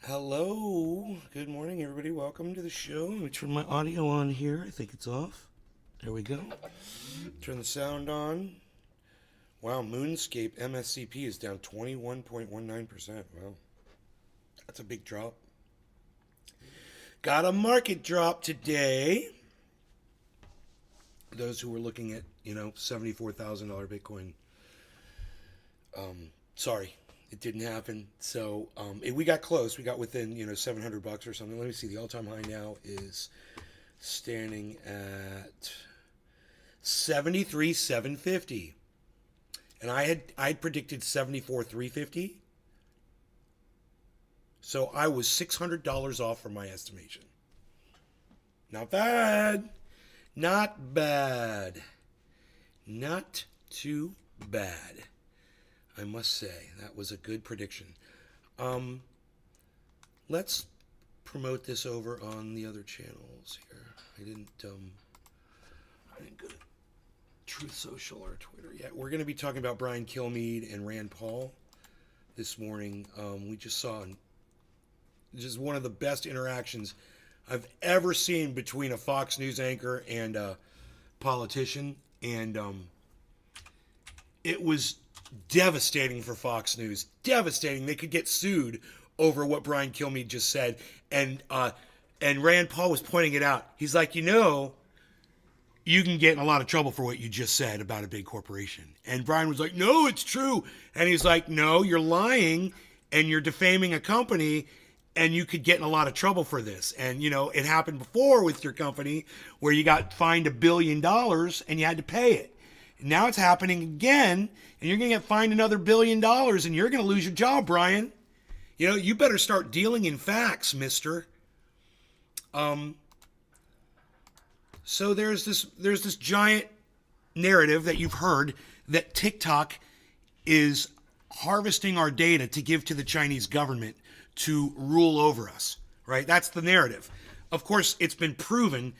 Hello. Good morning, everybody. Welcome to the show. Let me turn my audio on here. I think it's off. There we go. Turn the sound on. Wow, Moonscape MSCP is down 21.19%. Wow. That's a big drop. Got a market drop today. Those who were looking at, $74,000 Bitcoin. Sorry, it didn't happen. So we got close. We got within, $700 or something. Let me see. The all-time high now is standing at 73,750, and I'd predicted 74,350. So I was $600 off from my estimation. Not bad. Not bad. Not too bad. I must say, that was a good prediction. Let's promote this over on the other channels here. I didn't go to Truth Social or Twitter yet. We're going to be talking about Brian Kilmead and Rand Paul this morning. We just saw just one of the best interactions I've ever seen between a Fox News anchor and a politician, and it was devastating for Fox News. Devastating. They could get sued over what Brian Kilmeade just said, and Rand Paul was pointing it out. He's like, you can get in a lot of trouble for what you just said about a big corporation. And Brian was like, no, it's true. And he's like, no, you're lying and you're defaming a company, and you could get in a lot of trouble for this. And, it happened before with your company where you got fined $1 billion and you had to pay it. And now it's happening again, and you're going to get fined another $1 billion, and you're going to lose your job, Brian. You better start dealing in facts, mister. So there's this giant narrative that you've heard that TikTok is harvesting our data to give to the Chinese government to rule over us, right? That's the narrative. Of course, it's been proven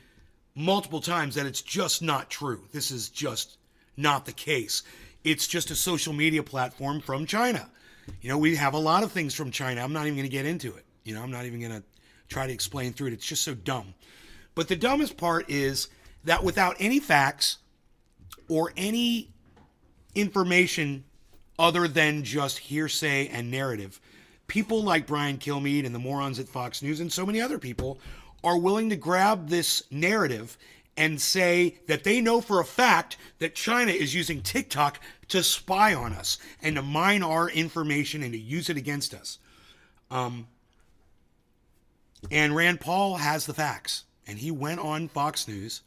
multiple times that it's just not true. This is just not the case. It's just a social media platform from China. We have a lot of things from China. I'm not even going to get into it. I'm not even going to try to explain through it. It's just so dumb. But the dumbest part is that without any facts or any information other than just hearsay and narrative, people like Brian Kilmeade and the morons at Fox News and so many other people are willing to grab this narrative and say that they know for a fact that China is using TikTok to spy on us and to mine our information and to use it against us. And Rand Paul has the facts. And he went on Fox News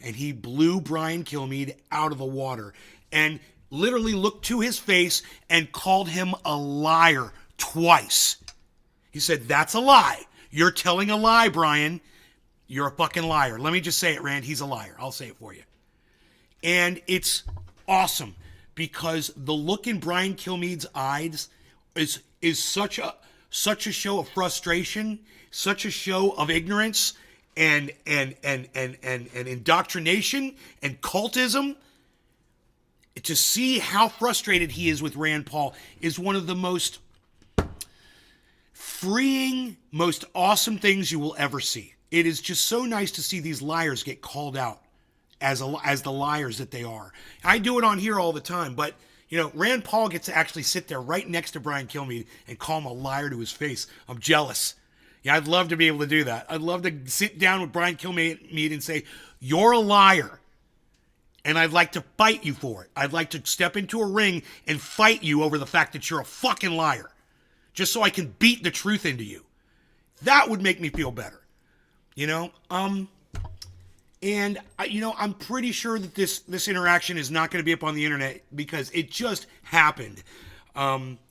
and he blew Brian Kilmeade out of the water and literally looked to his face and called him a liar twice. He said, that's a lie. You're telling a lie, Brian. You're a fucking liar. Let me just say it, Rand. He's a liar. I'll say it for you. And it's awesome because the look in Brian Kilmeade's eyes is such a show of frustration, such a show of ignorance and indoctrination and cultism. To see how frustrated he is with Rand Paul is one of the most freeing, most awesome things you will ever see. It is just so nice to see these liars get called out as the liars that they are. I do it on here all the time, but Rand Paul gets to actually sit there right next to Brian Kilmeade and call him a liar to his face. I'm jealous. Yeah, I'd love to be able to do that. I'd love to sit down with Brian Kilmeade and say, you're a liar. And I'd like to fight you for it. I'd like to step into a ring and fight you over the fact that you're a fucking liar. Just so I can beat the truth into you. That would make me feel better. And I'm pretty sure that this interaction is not going to be up on the internet because it just happened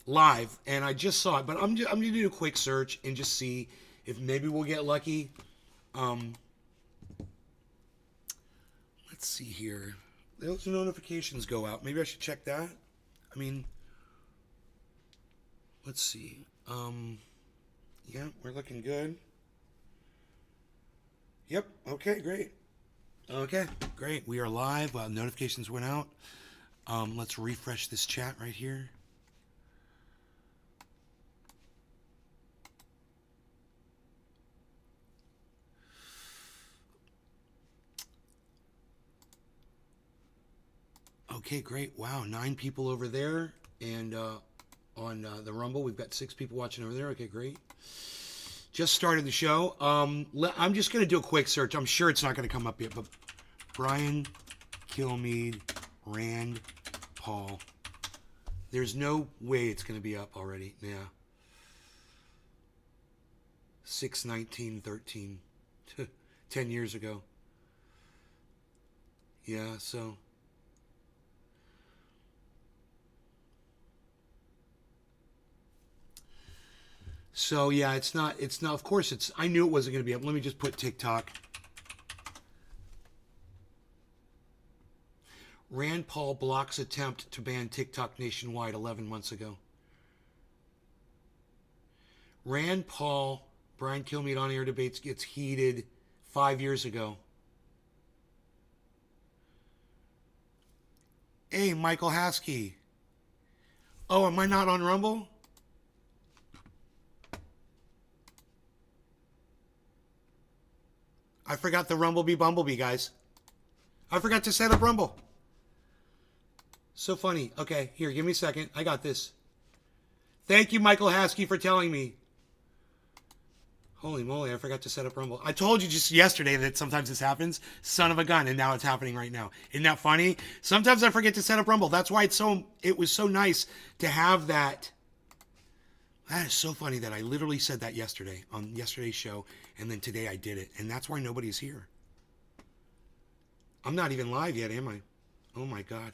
live, and I just saw it. But I'm going to do a quick search and just see if maybe we'll get lucky. Let's see here. Those notifications go out. Maybe I should check that. Let's see. Yeah, we're looking good. Yep. Okay, great. Okay, great. We are live. Notifications went out. Let's refresh this chat right here. Okay, great. Wow, 9 people over there. And on the Rumble, we've got 6 people watching over there. Okay, great. Just started the show. I'm just going to do a quick search. I'm sure it's not going to come up yet, but Brian Kilmead, Rand Paul. There's no way it's going to be up already. Yeah. 6/19/13. 10 years ago. Yeah, so. So, yeah, it's not, of course, I knew it wasn't going to be up. Let me just put TikTok. Rand Paul blocks attempt to ban TikTok nationwide 11 months ago. Rand Paul, Brian Kilmead on-air debates gets heated 5 years ago. Hey, Michael Haskey. Oh, am I not on Rumble? I forgot the Bumblebee, guys. I forgot to set up Rumble. So funny. Okay, here, give me a second. I got this. Thank you, Michael Haskey, for telling me. Holy moly, I forgot to set up Rumble. I told you just yesterday that sometimes this happens. Son of a gun, and now it's happening right now. Isn't that funny? Sometimes I forget to set up Rumble. That's why it was so nice to have that. That is so funny that I literally said that yesterday on yesterday's show, and then today I did it. And that's why nobody's here. I'm not even live yet, am I? Oh my God.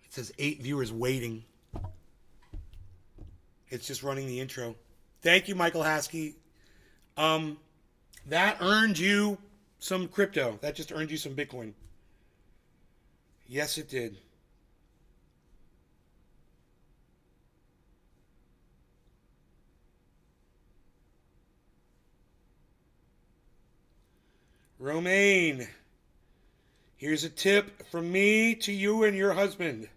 It says 8 viewers waiting. It's just running the intro. Thank you, Michael Haskey. That earned you some crypto. That just earned you some Bitcoin. Yes, it did. Romaine, here's a tip from me to you and your husband.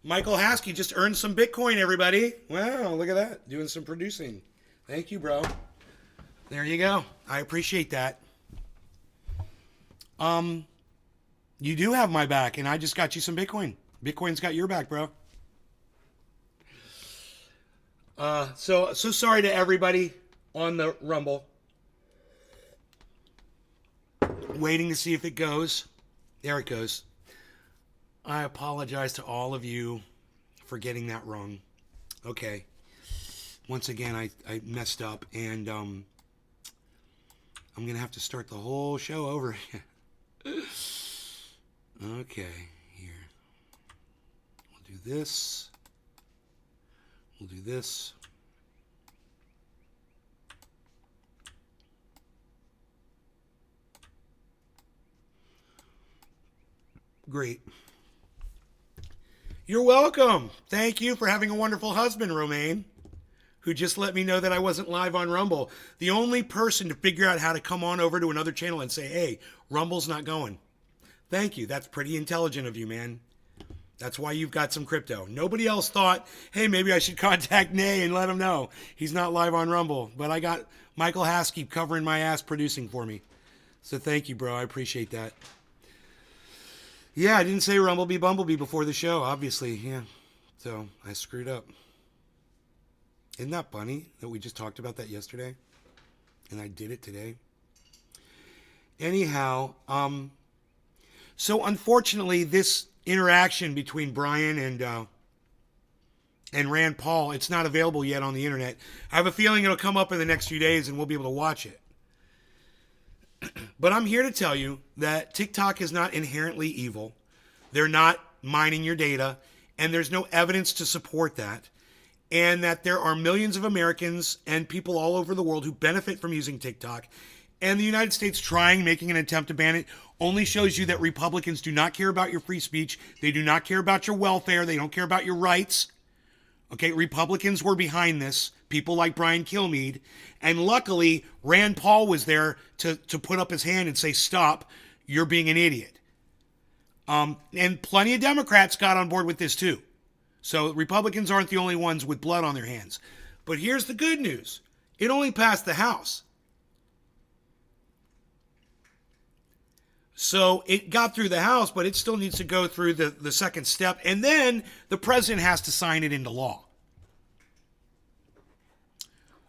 Michael Haskey just earned some Bitcoin, everybody. Wow, look at that. Doing some producing. Thank you, bro. There you go. I appreciate that. You do have my back, and I just got you some Bitcoin. Bitcoin's got your back, bro. So sorry to everybody on the Rumble. Waiting to see if it goes. There it goes. I apologize to all of you for getting that wrong. Okay. Once again, I messed up, and I'm going to have to start the whole show over. Okay, here. We'll do this. We'll do this. Great. You're welcome. Thank you for having a wonderful husband, Romaine, who just let me know that I wasn't live on Rumble. The only person to figure out how to come on over to another channel and say, hey, Rumble's not going. Thank you. That's pretty intelligent of you, man. That's why you've got some crypto. Nobody else thought, hey, maybe I should contact Nay and let him know he's not live on Rumble. But I got Michael Haskey covering my ass producing for me. So thank you, bro. I appreciate that. Yeah, I didn't say Bumblebee before the show, obviously. Yeah. So I screwed up. Isn't that funny that we just talked about that yesterday? And I did it today. Anyhow, so unfortunately, this interaction between Brian and Rand Paul, it's not available yet on the internet. I have a feeling it'll come up in the next few days and we'll be able to watch it. But I'm here to tell you that TikTok is not inherently evil. They're not mining your data, and there's no evidence to support that. And that there are millions of Americans and people all over the world who benefit from using TikTok. And the United States making an attempt to ban it only shows you that Republicans do not care about your free speech. They do not care about your welfare. They don't care about your rights. Okay, Republicans were behind this. People like Brian Kilmead. And luckily, Rand Paul was there to put up his hand and say, stop, you're being an idiot. And plenty of Democrats got on board with this too. So Republicans aren't the only ones with blood on their hands. But here's the good news. It only passed the House. So it got through the House, but it still needs to go through the second step. And then the president has to sign it into law.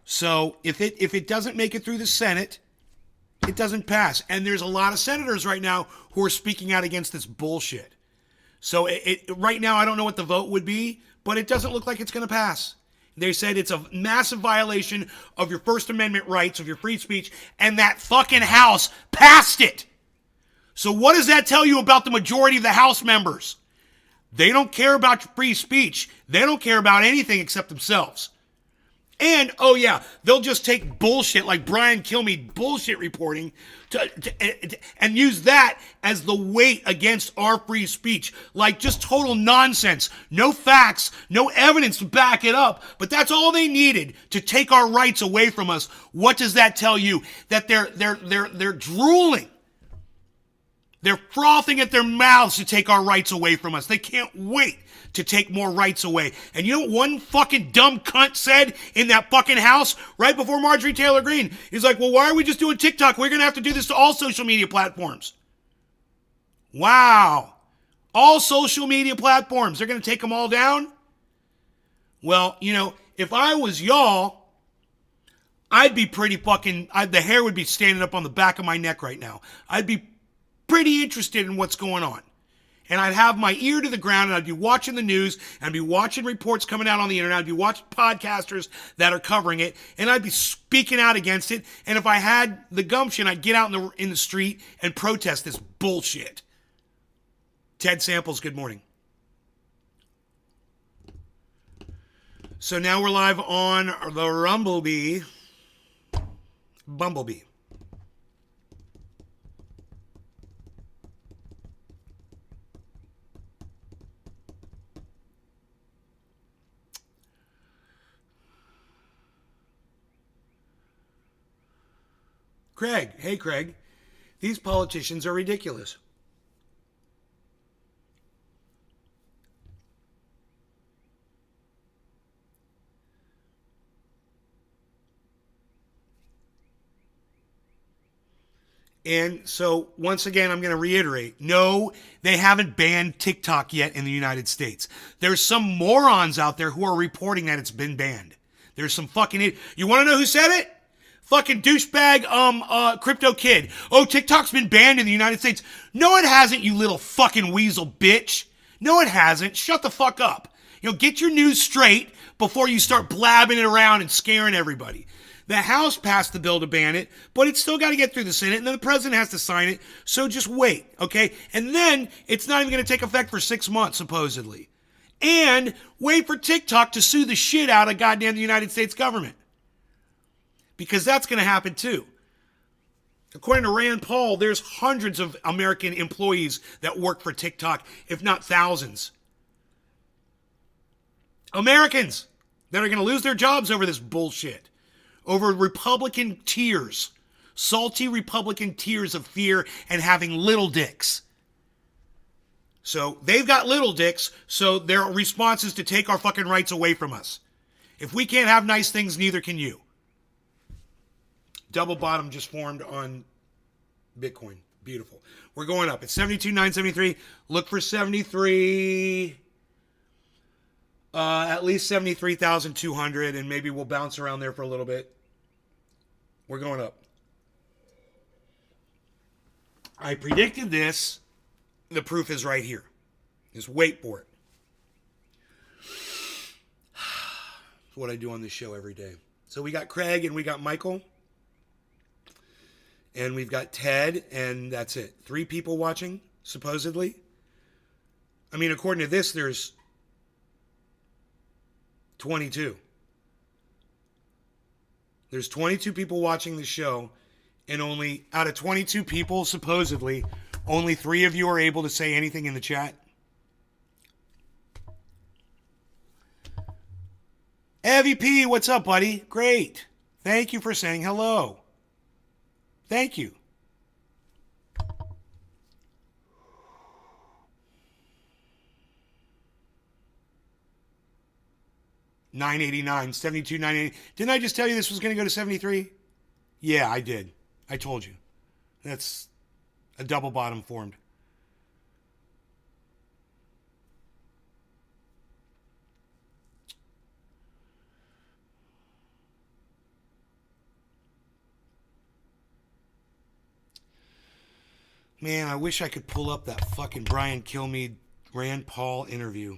So if it doesn't make it through the Senate, it doesn't pass. And there's a lot of senators right now who are speaking out against this bullshit. So right now, I don't know what the vote would be, but it doesn't look like it's going to pass. They said it's a massive violation of your First Amendment rights, of your free speech, and that fucking House passed it. So what does that tell you about the majority of the House members? They don't care about your free speech. They don't care about anything except themselves. And, oh yeah, they'll just take bullshit like Brian Kilmead bullshit reporting and use that as the weight against our free speech. Like just total nonsense. No facts, no evidence to back it up. But that's all they needed to take our rights away from us. What does that tell you? That they're drooling. They're frothing at their mouths to take our rights away from us. They can't wait to take more rights away. And you know what one fucking dumb cunt said in that fucking House right before Marjorie Taylor Greene? He's like, well, why are we just doing TikTok? We're going to have to do this to all social media platforms. Wow. All social media platforms. They're going to take them all down? Well, you know, if I was y'all, I'd be pretty fucking, the hair would be standing up on the back of my neck right now. I'd be pretty interested in what's going on. And I'd have my ear to the ground and I'd be watching the news and I'd be watching reports coming out on the internet. I'd be watching podcasters that are covering it and I'd be speaking out against it. And if I had the gumption, I'd get out in the street and protest this bullshit. Ted Samples, good morning. So now we're live on the Bumblebee. Craig, hey Craig, these politicians are ridiculous. And so, once again, I'm going to reiterate, no, they haven't banned TikTok yet in the United States. There's some morons out there who are reporting that it's been banned. There's some fucking... You want to know who said it? Fucking douchebag, crypto kid. Oh, TikTok's been banned in the United States. No, it hasn't, you little fucking weasel bitch. No, it hasn't. Shut the fuck up. You know, get your news straight before you start blabbing it around and scaring everybody. The House passed the bill to ban it, but it's still got to get through the Senate, and then the president has to sign it, so just wait, okay? And then it's not even going to take effect for 6 months, supposedly. And wait for TikTok to sue the shit out of goddamn the United States government. Because that's going to happen too. According to Rand Paul, there's hundreds of American employees that work for TikTok, if not thousands. Americans that are going to lose their jobs over this bullshit. Over Republican tears. Salty Republican tears of fear and having little dicks. So they've got little dicks, so their response is to take our fucking rights away from us. If we can't have nice things, neither can you. Double bottom just formed on Bitcoin. Beautiful. We're going up. It's 72,973. Look for 73. At least 73,200, and maybe we'll bounce around there for a little bit. We're going up. I predicted this. The proof is right here. Just wait for it. It's what I do on this show every day. So we got Craig and we got Michael. And we've got Ted, and that's it. 3 people watching, supposedly. I mean, according to this, there's 22. There's 22 people watching the show, and only, out of 22 people, supposedly, only 3 of you are able to say anything in the chat. Evie P, what's up, buddy? Great. Thank you for saying hello. Thank you. 989, 72, 980. Didn't I just tell you this was going to go to 73? Yeah, I did. I told you. That's a double bottom formed. Man, I wish I could pull up that fucking Brian Kilmead Rand Paul interview.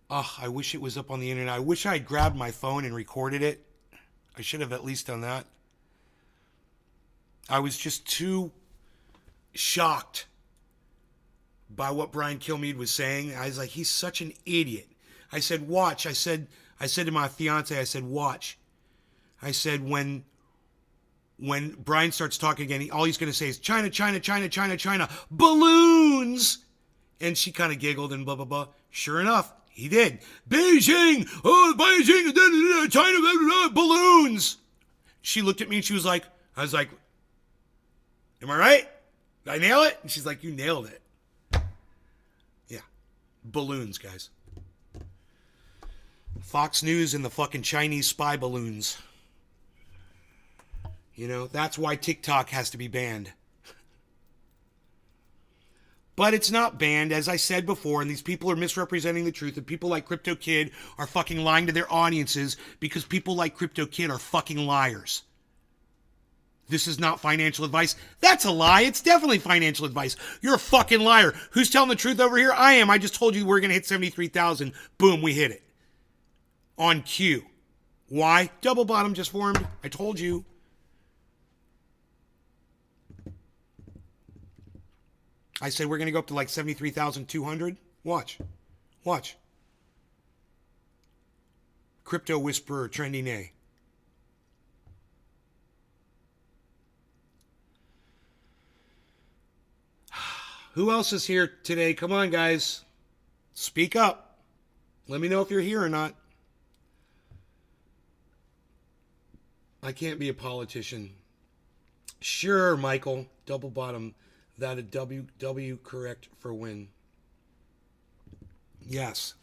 Ugh, I wish it was up on the internet. I wish I had grabbed my phone and recorded it. I should have at least done that. I was just too shocked by what Brian Kilmead was saying. I was like, he's such an idiot. I said, watch. I said to my fiance, I said, watch. I said, when Brian starts talking again, all he's going to say is China, China, China, China, China, balloons. And she kind of giggled and blah, blah, blah. Sure enough, he did. Beijing, Beijing, China, balloons. She looked at me and she was like, I was like, am I right? Did I nail it? And she's like, you nailed it. Yeah. Balloons, guys. Fox News and the fucking Chinese spy balloons. You know, that's why TikTok has to be banned. But it's not banned, as I said before, and these people are misrepresenting the truth, and people like Crypto Kid are fucking lying to their audiences because people like Crypto Kid are fucking liars. This is not financial advice. That's a lie. It's definitely financial advice. You're a fucking liar. Who's telling the truth over here? I am. I just told you we're going to hit 73,000. Boom, we hit it. On cue. Why? Double bottom just formed. I told you. I said we're going to go up to like 73,200. Watch. Watch. Crypto Whisperer, Trendy Nay. Who else is here today? Come on, guys. Speak up. Let me know if you're here or not. I can't be a politician. Sure, Michael. Double bottom. That a W correct for win. Yes.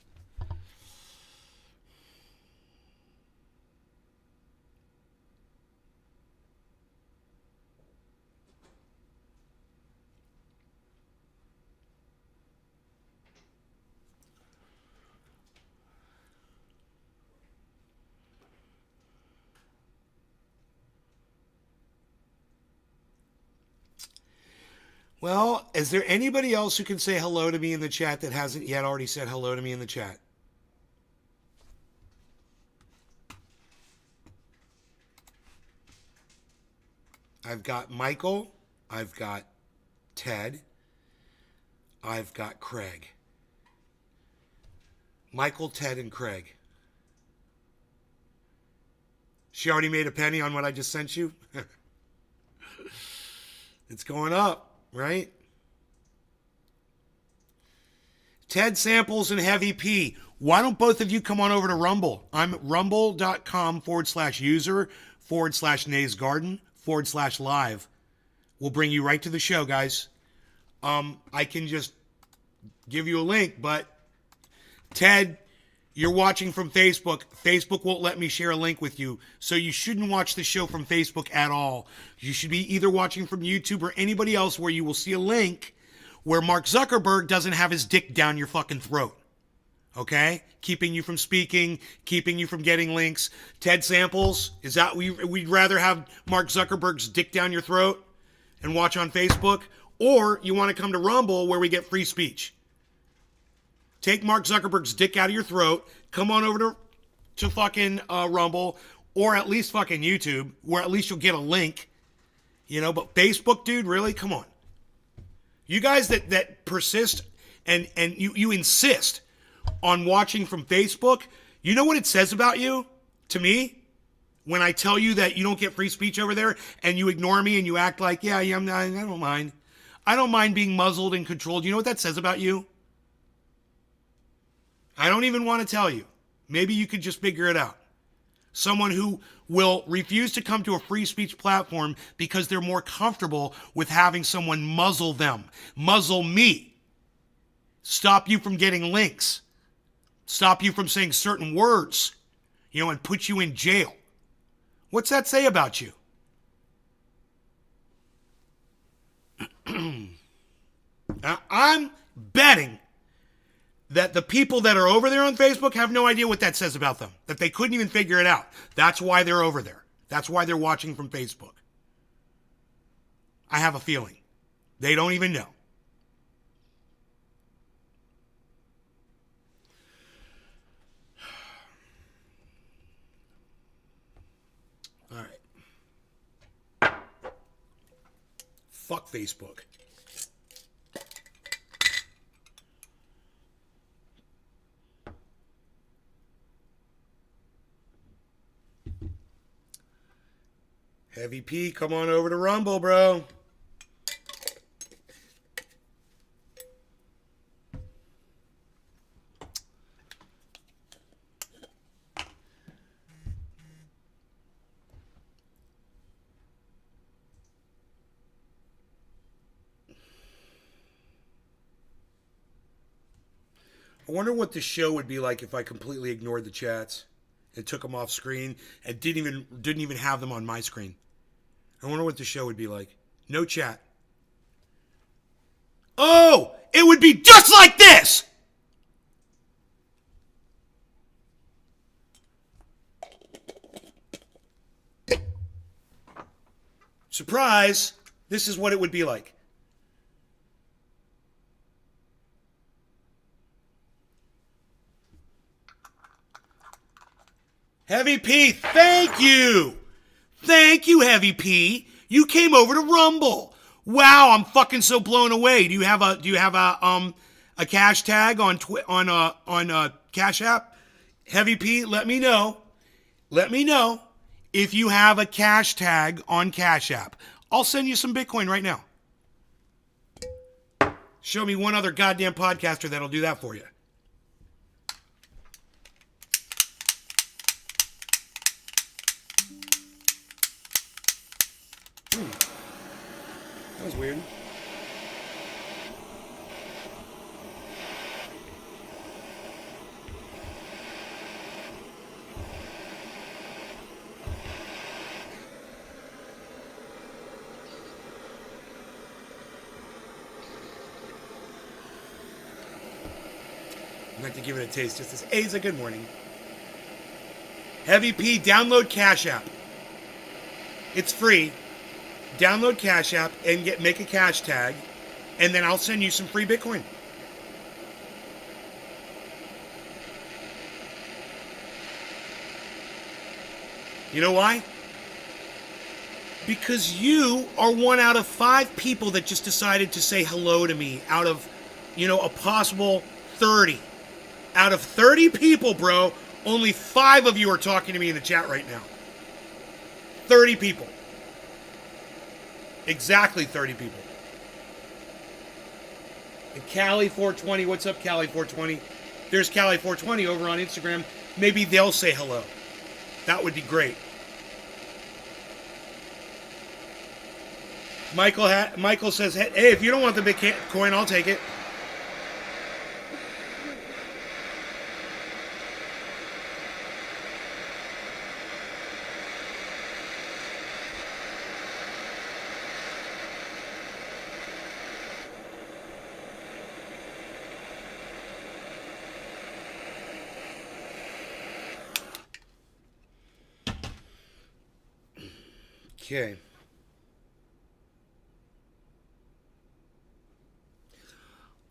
Well, is there anybody else who can say hello to me in the chat that hasn't yet already said hello to me in the chat? I've got Michael. I've got Ted. I've got Craig. Michael, Ted, and Craig. She already made a penny on what I just sent you? It's going up. Right? Ted Samples and Heavy P. Why don't both of you come on over to Rumble? I'm at rumble.com/user/Nays Garden/live. We'll bring you right to the show, guys. I can just give you a link, but Ted, you're watching from Facebook. Facebook won't let me share a link with you. So you shouldn't watch the show from Facebook at all. You should be either watching from YouTube or anybody else where you will see a link where Mark Zuckerberg doesn't have his dick down your fucking throat. Okay? Keeping you from speaking, keeping you from getting links. Ted Samples, is that we'd rather have Mark Zuckerberg's dick down your throat and watch on Facebook? Or you want to come to Rumble where we get free speech? Take Mark Zuckerberg's dick out of your throat. Come on over to fucking Rumble or at least fucking YouTube, where at least you'll get a link. You know, but Facebook, dude, really? Come on. You guys that persist and you insist on watching from Facebook, you know what it says about you to me? When I tell you that you don't get free speech over there and you ignore me and you act like, yeah, I don't mind. I don't mind being muzzled and controlled. You know what that says about you? I don't even want to tell you. Maybe you could just figure it out. Someone who will refuse to come to a free speech platform because they're more comfortable with having someone muzzle them. Muzzle me. Stop you from getting links. stop you from saying certain words, and put you in jail. What's that say about you? Now, I'm betting that the people that are over there on Facebook have no idea what that says about them, that they couldn't even figure it out. That's why they're over there. That's why they're watching from Facebook. I have a feeling. They don't even know. All right. Fuck Facebook. Heavy P, come on over to Rumble, bro. I wonder what the show would be like if I completely ignored the chats and took them off screen and didn't even have them on my screen. I wonder what the show would be like. No chat. Oh, it would be just like this. Surprise. This is what it would be like. Heavy P, thank you. Thank you, Heavy P. You came over to Rumble. Wow, I'm fucking so blown away. Do you have a cash tag on Cash App? Heavy P, let me know. Let me know if you have a cash tag on Cash App. I'll send you some Bitcoin right now. Show me one other goddamn podcaster that'll do that for you. That was weird. I'd like to give it a taste just as Aza, good morning. Heavy P, download Cash App. It's free. Download Cash App and make a cash tag, and then I'll send you some free Bitcoin. You know why? Because you are 1 out of 5 people that just decided to say hello to me out of, a possible 30. Out of 30 people, bro, only 5 of you are talking to me in the chat right now. 30 people. Exactly 30 people. And Cali420, what's up, Cali420? There's Cali420 over on Instagram. Maybe they'll say hello. That would be great. Michael says, hey, if you don't want the Bitcoin, I'll take it. Okay.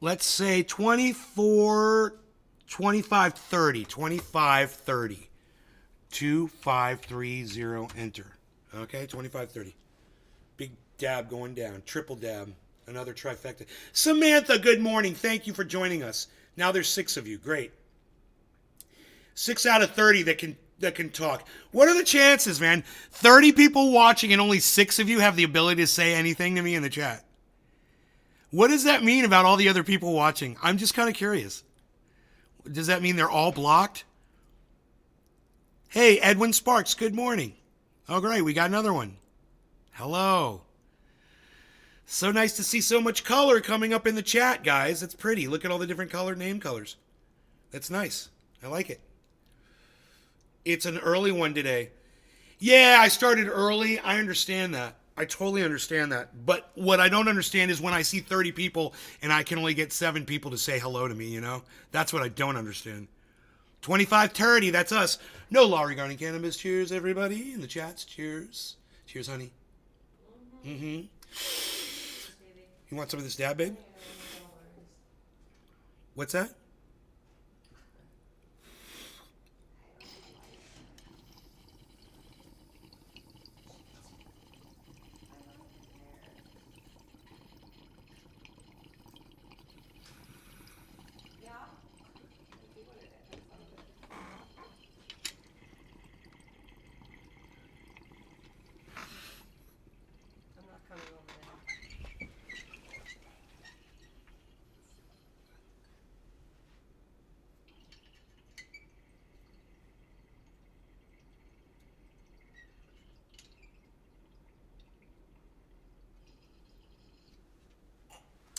Let's say 24, 25, 30. 25, 30. 2530, enter. Okay, 25, 30. Big dab going down. Triple dab. Another trifecta. Samantha, good morning. Thank you for joining us. Now there's 6 of you. Great. 6 out of 30 that can talk. What are the chances, man? 30 people watching and only 6 of you have the ability to say anything to me in the chat. What does that mean about all the other people watching? I'm just kind of curious. Does that mean they're all blocked? Hey, Edwin Sparks, good morning. Oh, great. We got another one. Hello. So nice to see so much color coming up in the chat, guys. It's pretty. Look at all the different name colors. That's nice. I like it. It's an early one today. Yeah, I started early. I understand that. I totally understand that. But what I don't understand is when I see 30 people and I can only get 7 people to say hello to me, you know? That's what I don't understand. 2530, that's us. No law regarding cannabis. Cheers, everybody in the chats. Cheers. Cheers, honey. Mm-hmm. You want some of this dab, babe? What's that?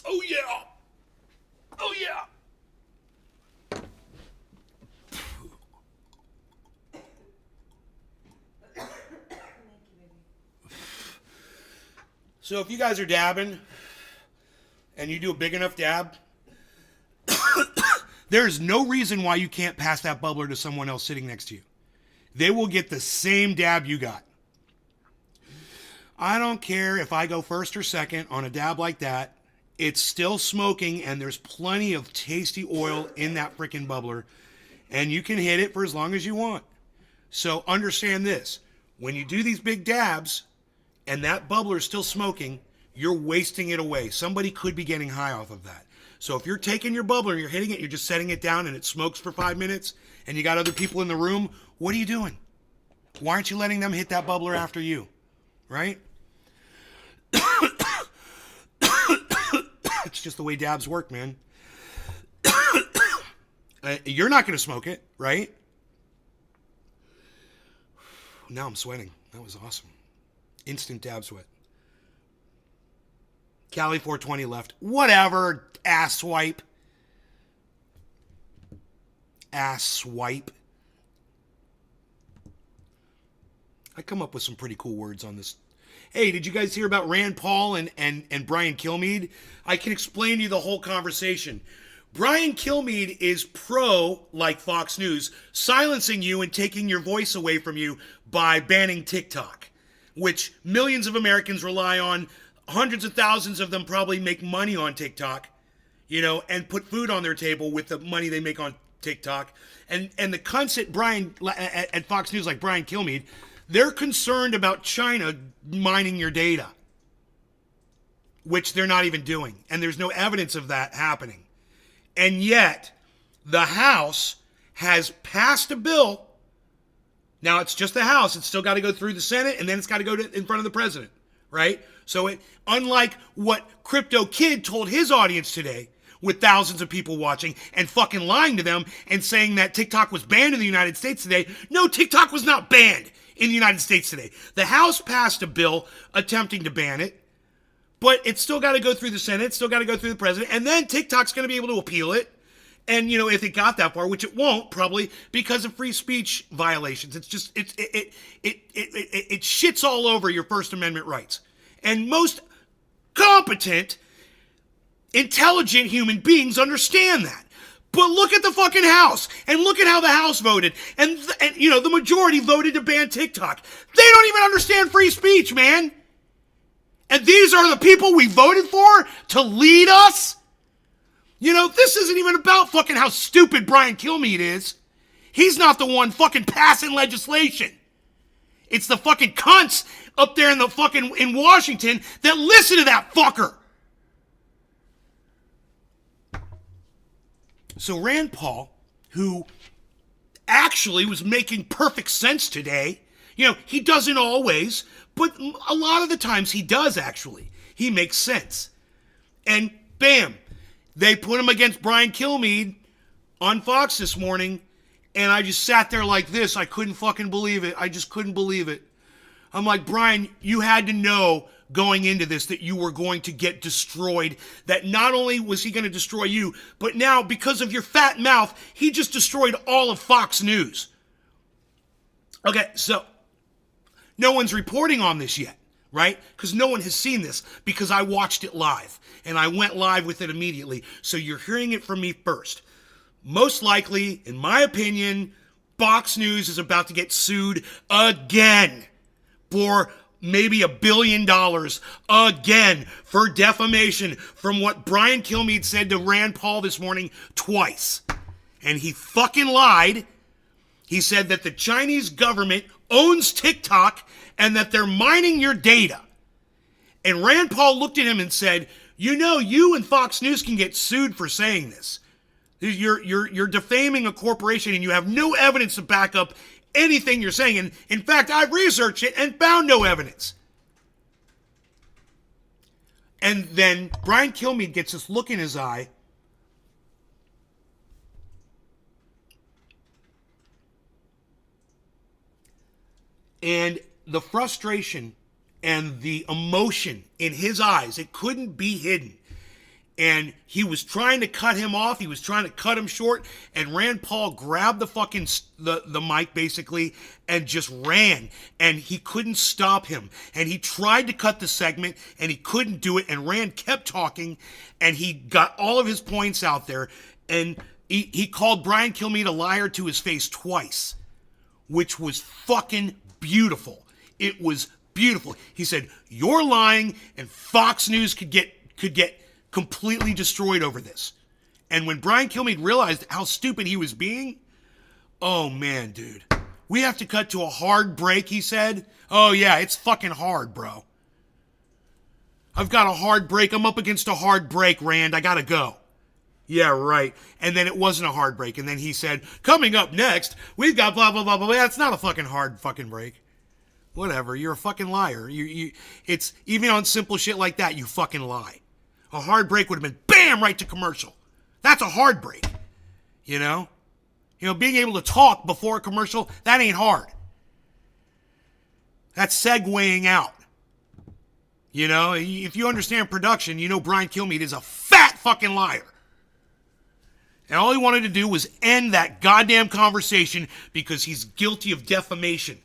Oh yeah! Oh yeah! So if you guys are dabbing and you do a big enough dab, there's no reason why you can't pass that bubbler to someone else sitting next to you. They will get the same dab you got. I don't care if I go first or second on a dab like that. It's still smoking and there's plenty of tasty oil in that freaking bubbler. And you can hit it for as long as you want. So understand this. When you do these big dabs and that bubbler is still smoking, you're wasting it away. Somebody could be getting high off of that. So if you're taking your bubbler and you're hitting it, you're just setting it down and it smokes for 5 minutes and you got other people in the room, what are you doing? Why aren't you letting them hit that bubbler after you? Right? It's just the way dabs work, man. You're not going to smoke it, right? Now I'm sweating. That was awesome. Instant dab sweat. Cali 420 left. Whatever, ass swipe. Ass swipe. I come up with some pretty cool words on this. Hey, did you guys hear about Rand Paul and Brian Kilmead? I can explain to you the whole conversation. Brian Kilmead is pro, like Fox News, silencing you and taking your voice away from you by banning TikTok, which millions of Americans rely on. Hundreds of thousands of them probably make money on TikTok, you know, and put food on their table with the money they make on TikTok. And the cunts at Fox News, like Brian Kilmead, they're concerned about China mining your data, which they're not even doing. And there's no evidence of that happening. And yet, the House has passed a bill. Now, it's just the House. It's still got to go through the Senate, and then it's got to go in front of the president, right? So, unlike what Crypto Kid told his audience today, with thousands of people watching and fucking lying to them and saying that TikTok was banned in the United States today. No, TikTok was not banned in the United States today. The House passed a bill attempting to ban it, but it's still got to go through the Senate, it's still got to go through the president, and then TikTok's going to be able to appeal it. And, you know, if it got that far, which it won't, probably because of free speech violations. It's just, it shits all over your First Amendment rights. And most competent, intelligent human beings understand that. But look at the fucking House, and look at how the House voted. And you know, the majority voted to ban TikTok. They don't even understand free speech, man. And these are the people we voted for to lead us? You know, this isn't even about fucking how stupid Brian Kilmead is. He's not the one fucking passing legislation. It's the fucking cunts up there in Washington that listen to that fucker. So Rand Paul, who actually was making perfect sense today, you know, he doesn't always, but a lot of the times he does actually. He makes sense. And bam, they put him against Brian Kilmead on Fox this morning, and I just sat there like this. I couldn't fucking believe it. I just couldn't believe it. I'm like, Brian, you had to know going into this that you were going to get destroyed. That not only was he going to destroy you, but now because of your fat mouth, he just destroyed all of Fox News. Okay, so no one's reporting on this yet, right? Because no one has seen this because I watched it live and I went live with it immediately. So you're hearing it from me first. Most likely, in my opinion, Fox News is about to get sued again for maybe $1 billion again for defamation from what Brian Kilmead said to Rand Paul this morning twice. And he fucking lied. He said that the Chinese government owns TikTok and that they're mining your data. And Rand Paul looked at him and said, you know, you and Fox News can get sued for saying this. You're defaming a corporation and you have no evidence to back up anything you're saying. And in fact, I've researched it and found no evidence. And then Brian Kilmead gets this look in his eye. And the frustration and the emotion in his eyes, it couldn't be hidden. And he was trying to cut him off. He was trying to cut him short. And Rand Paul grabbed the fucking the mic basically and just ran. And he couldn't stop him. And he tried to cut the segment and he couldn't do it. And Rand kept talking and he got all of his points out there. And he called Brian Kilmead a liar to his face twice, which was fucking beautiful. It was beautiful. He said, you're lying and Fox News could get completely destroyed over this. And when Brian Kilmead realized how stupid he was being, oh man, dude. We have to cut to a hard break, he said. Oh yeah, it's fucking hard, bro. I've got a hard break. I'm up against a hard break, Rand. I gotta go. Yeah, right. And then it wasn't a hard break. And then he said, coming up next, we've got blah, blah, blah, blah. That's not a fucking hard fucking break. Whatever. You're a fucking liar. It's even on simple shit like that, you fucking lie. A hard break would have been bam, right to commercial. That's a hard break. You know? You know, being able to talk before a commercial, that ain't hard. That's segueing out. You know, if you understand production, you know Brian Kilmead is a fat fucking liar. And all he wanted to do was end that goddamn conversation because he's guilty of defamation.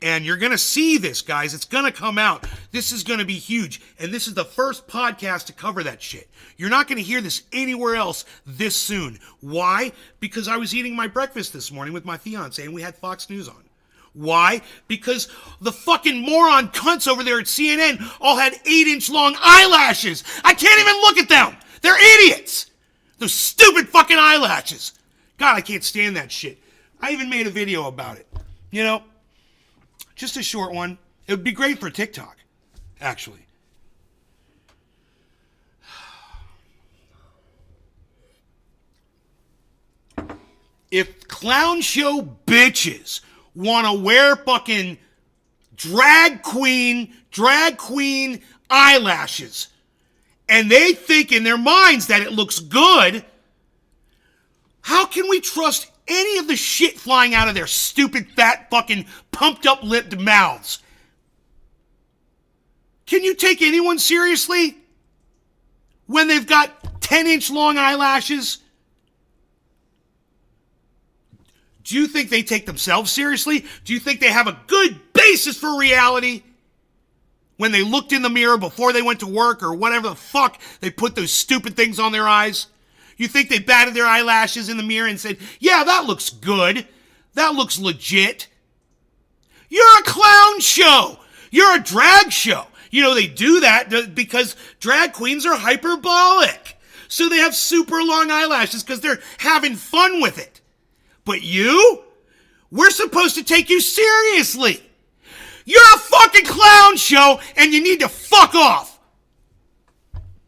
And you're going to see this, guys. It's going to come out. This is going to be huge. And this is the first podcast to cover that shit. You're not going to hear this anywhere else this soon. Why? Because I was eating my breakfast this morning with my fiance and we had Fox News on. Why? Because the fucking moron cunts over there at CNN all had 8-inch long eyelashes. I can't even look at them. They're idiots. Those stupid fucking eyelashes. God, I can't stand that shit. I even made a video about it. You know? Just a short one. It would be great for TikTok, actually. If clown show bitches want to wear fucking drag queen eyelashes, and they think in their minds that it looks good, how can we trust any of the shit flying out of their stupid, fat, fucking, pumped-up lipped mouths? Can you take anyone seriously when they've got 10-inch long eyelashes? Do you think they take themselves seriously? Do you think they have a good basis for reality? When they looked in the mirror before they went to work or whatever the fuck they put those stupid things on their eyes? You think they batted their eyelashes in the mirror and said, yeah, that looks good. That looks legit. You're a clown show. You're a drag show. You know, they do that because drag queens are hyperbolic. So they have super long eyelashes because they're having fun with it. But you? We're supposed to take you seriously. You're a fucking clown show and you need to fuck off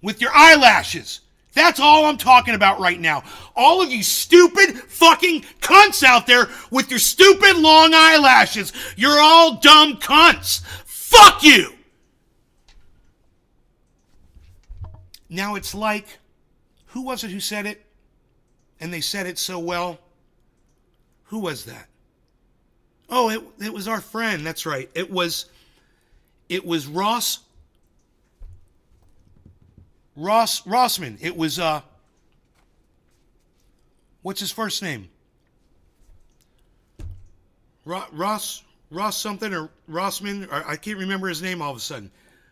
with your eyelashes. That's all I'm talking about right now. All of you stupid fucking cunts out there with your stupid long eyelashes. You're all dumb cunts. Fuck you. Now it's like, who was it who said it? And they said it so well. Who was that? Oh, it was our friend. That's right. It was Rossman. It was what's his first name? Ross something or Rossman. Or I can't remember his name all of a sudden.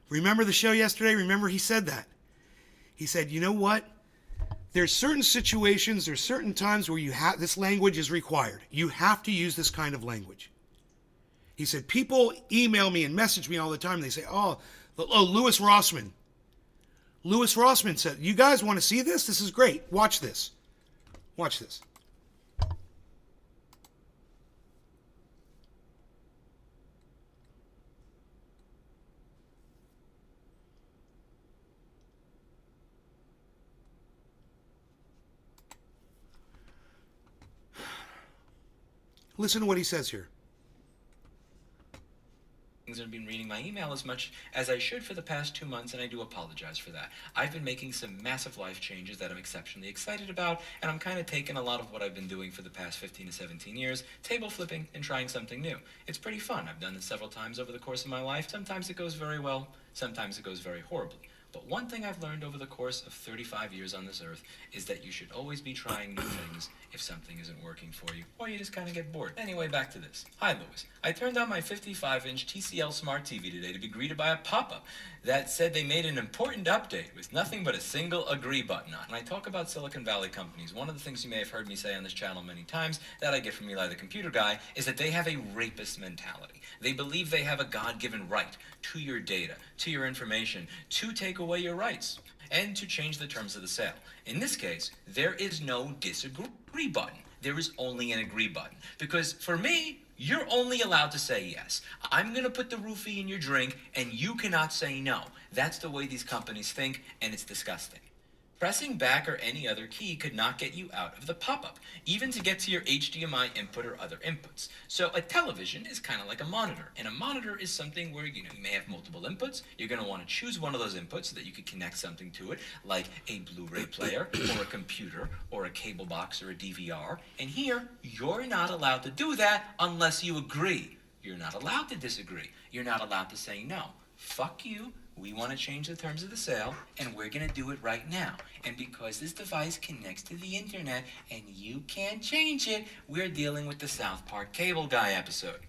Remember the show yesterday? Remember he said that. He said, you know what? There's certain situations, there's certain times where this language is required. You have to use this kind of language. He said, people email me and message me all the time. They say, oh, Louis Rossman. Louis Rossman said, you guys want to see this? This is great. Watch this. Watch this. Listen to what he says here. I've been reading my email as much as I should for the past 2 months, and I do apologize for that. I've been making some massive life changes that I'm exceptionally excited about, and I'm kind of taking a lot of what I've been doing for the past 15 to 17 years, table flipping and trying something new. It's pretty fun. I've done it several times over the course of my life. Sometimes it goes very well, sometimes it goes very horribly. But one thing I've learned over the course of 35 years on this earth is that you should always be trying new things if something isn't working for you, or you just kind of get bored. Anyway, back to this. Hi, Louis. I turned on my 55-inch TCL Smart TV today to be greeted by a pop-up that said they made an important update with nothing but a single agree button on. And I talk about Silicon Valley companies. One of the things you may have heard me say on this channel many times that I get from Eli the Computer Guy is that they have a rapist mentality. They believe they have a God-given right to your data, to your information, to take away your rights, and to change the terms of the sale. In this case, there is no disagree button. There is only an agree button. Because for me, you're only allowed to say yes. I'm going to put the roofie in your drink, and you cannot say no. That's the way these companies think, and it's disgusting. Pressing back or any other key could not get you out of the pop-up, even to get to your HDMI input or other inputs. So a television is kind of like a monitor, and a monitor is something where you may have multiple inputs. You're going to want to choose one of those inputs so that you can connect something to it, like a Blu-ray player or a computer or a cable box or a DVR. And here, you're not allowed to do that unless you agree. You're not allowed to disagree. You're not allowed to say no. Fuck you. We want to change the terms of the sale, and we're going to do it right now. And because this device connects to the internet and you can't change it, we're dealing with the South Park Cable Guy episode.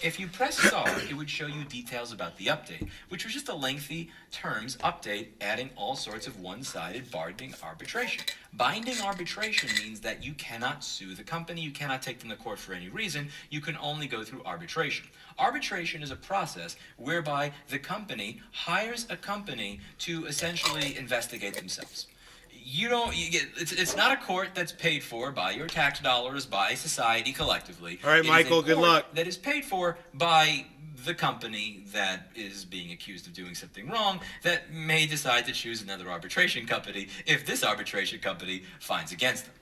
If you press star, it would show you details about the update, which was just a lengthy terms update adding all sorts of one-sided binding arbitration. Binding arbitration means that you cannot sue the company, you cannot take them to court for any reason, you can only go through arbitration. Arbitration is a process whereby the company hires a company to essentially investigate themselves. It's not a court that's paid for by your tax dollars, by society collectively. All right, Michael, good luck. That is paid for by the company that is being accused of doing something wrong that may decide to choose another arbitration company if this arbitration company finds against them.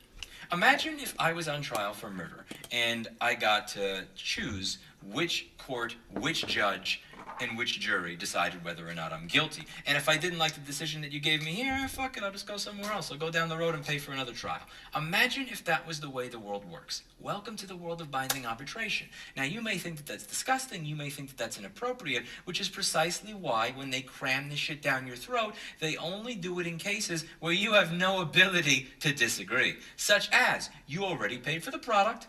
Imagine if I was on trial for murder and I got to choose which court, which judge, and which jury decided whether or not I'm guilty. And if I didn't like the decision that you gave me here, fuck it, I'll just go somewhere else. I'll go down the road and pay for another trial. Imagine if that was the way the world works. Welcome to the world of binding arbitration. Now, you may think that that's disgusting, you may think that that's inappropriate, which is precisely why when they cram this shit down your throat, they only do it in cases where you have no ability to disagree. Such as, you already paid for the product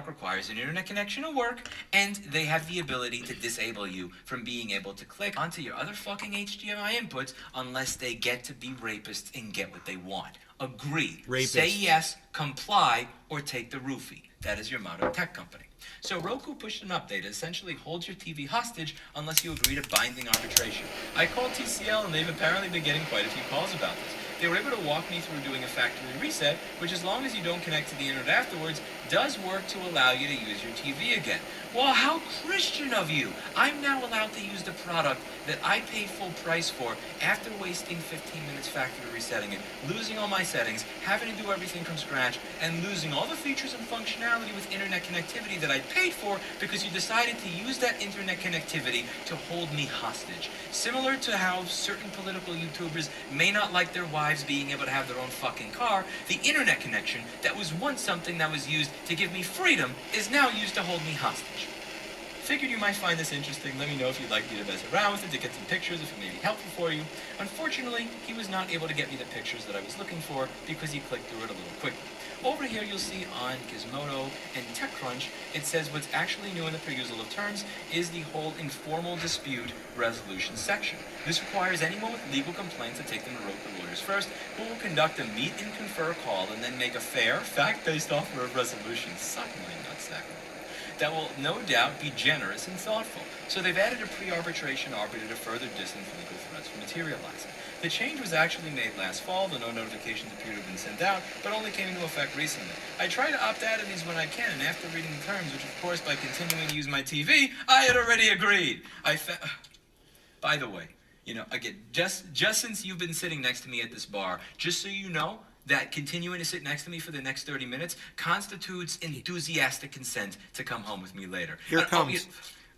requires an internet connection to work, and they have the ability to disable you from being able to click onto your other fucking HDMI inputs unless they get to be rapists and get what they want. Agree. Rapist. Say yes, comply, or take the roofie. That is your modern tech company. So Roku pushed an update that essentially holds your TV hostage unless you agree to binding arbitration. I called TCL and they've apparently been getting quite a few calls about this. They were able to walk me through doing a factory reset, which as long as you don't connect to the internet afterwards, does work to allow you to use your TV again. Well, how Christian of you! I'm now allowed to use the product that I paid full price for after wasting 15 minutes factory resetting it, losing all my settings, having to do everything from scratch, and losing all the features and functionality with internet connectivity that I paid for because you decided to use that internet connectivity to hold me hostage. Similar to how certain political YouTubers may not like their wives being able to have their own fucking car, the internet connection that was once something that was used to give me freedom is now used to hold me hostage. Figured you might find this interesting. Let me know if you'd like me to mess around with it, to get some pictures, if it may be helpful for you. Unfortunately, he was not able to get me the pictures that I was looking for because he clicked through it a little quickly. Over here you'll see on Gizmodo and TechCrunch, it says what's actually new in the perusal of terms is the whole informal dispute resolution section. This requires anyone with legal complaints to take them to Roper lawyers first, who will conduct a meet and confer call and then make a fair, fact-based offer of resolution. Suck my nutsack. That will no doubt be generous and thoughtful. So they've added a pre-arbitration arbiter to further distance legal threats from materializing. The change was actually made last fall, though no notifications appear to have been sent out, but only came into effect recently. I try to opt out of these when I can, and after reading the terms, which of course by continuing to use my TV, I had already agreed. By the way, again, just since you've been sitting next to me at this bar, just so you know, that continuing to sit next to me for the next 30 minutes constitutes enthusiastic consent to come home with me later. Here it comes.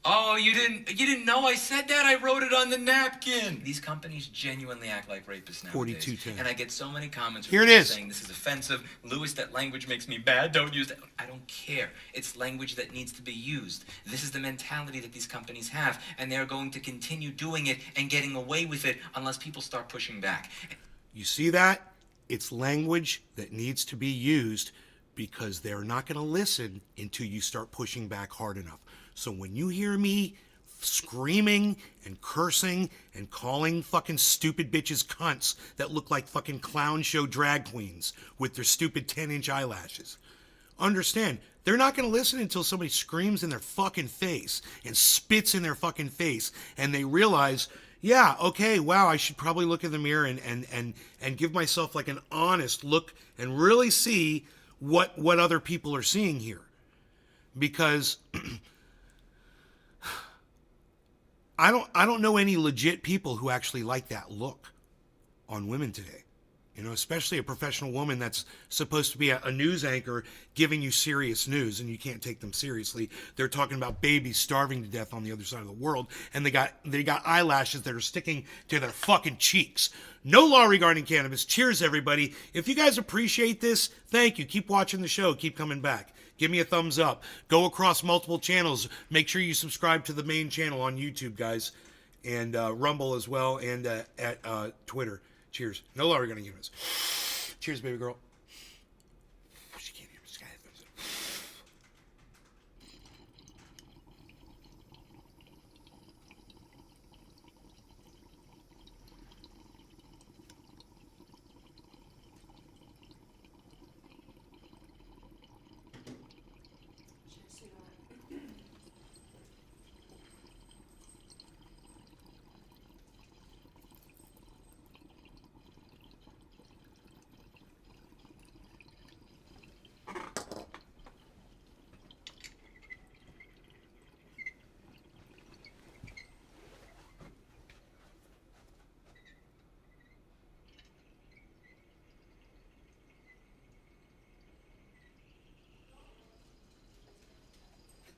You didn't know I said that? I wrote it on the napkin. These companies genuinely act like rapists nowadays. 4210. And I get so many comments Here it is. saying this is offensive. Louis, that language makes me bad. Don't use that. I don't care. It's language that needs to be used. This is the mentality that these companies have, and they're going to continue doing it and getting away with it unless people start pushing back. You see that? It's language that needs to be used because they're not going to listen until you start pushing back hard enough. So when you hear me screaming and cursing and calling fucking stupid bitches cunts that look like fucking clown show drag queens with their stupid 10-inch eyelashes, understand, they're not going to listen until somebody screams in their fucking face and spits in their fucking face and they realize, yeah, okay, wow, I should probably look in the mirror and give myself like an honest look and really see what other people are seeing here. Because I don't know any legit people who actually like that look on women today. Especially a professional woman that's supposed to be a news anchor giving you serious news, and you can't take them seriously. They're talking about babies starving to death on the other side of the world, and they got eyelashes that are sticking to their fucking cheeks. No law regarding cannabis. Cheers, everybody. If you guys appreciate this, thank you. Keep watching the show. Keep coming back. Give me a thumbs up. Go across multiple channels. Make sure you subscribe to the main channel on YouTube, guys, and Rumble as well, and at Twitter. Cheers. No law regarding cannabis. Cheers, baby girl. She can't hear me. She's got headphones in.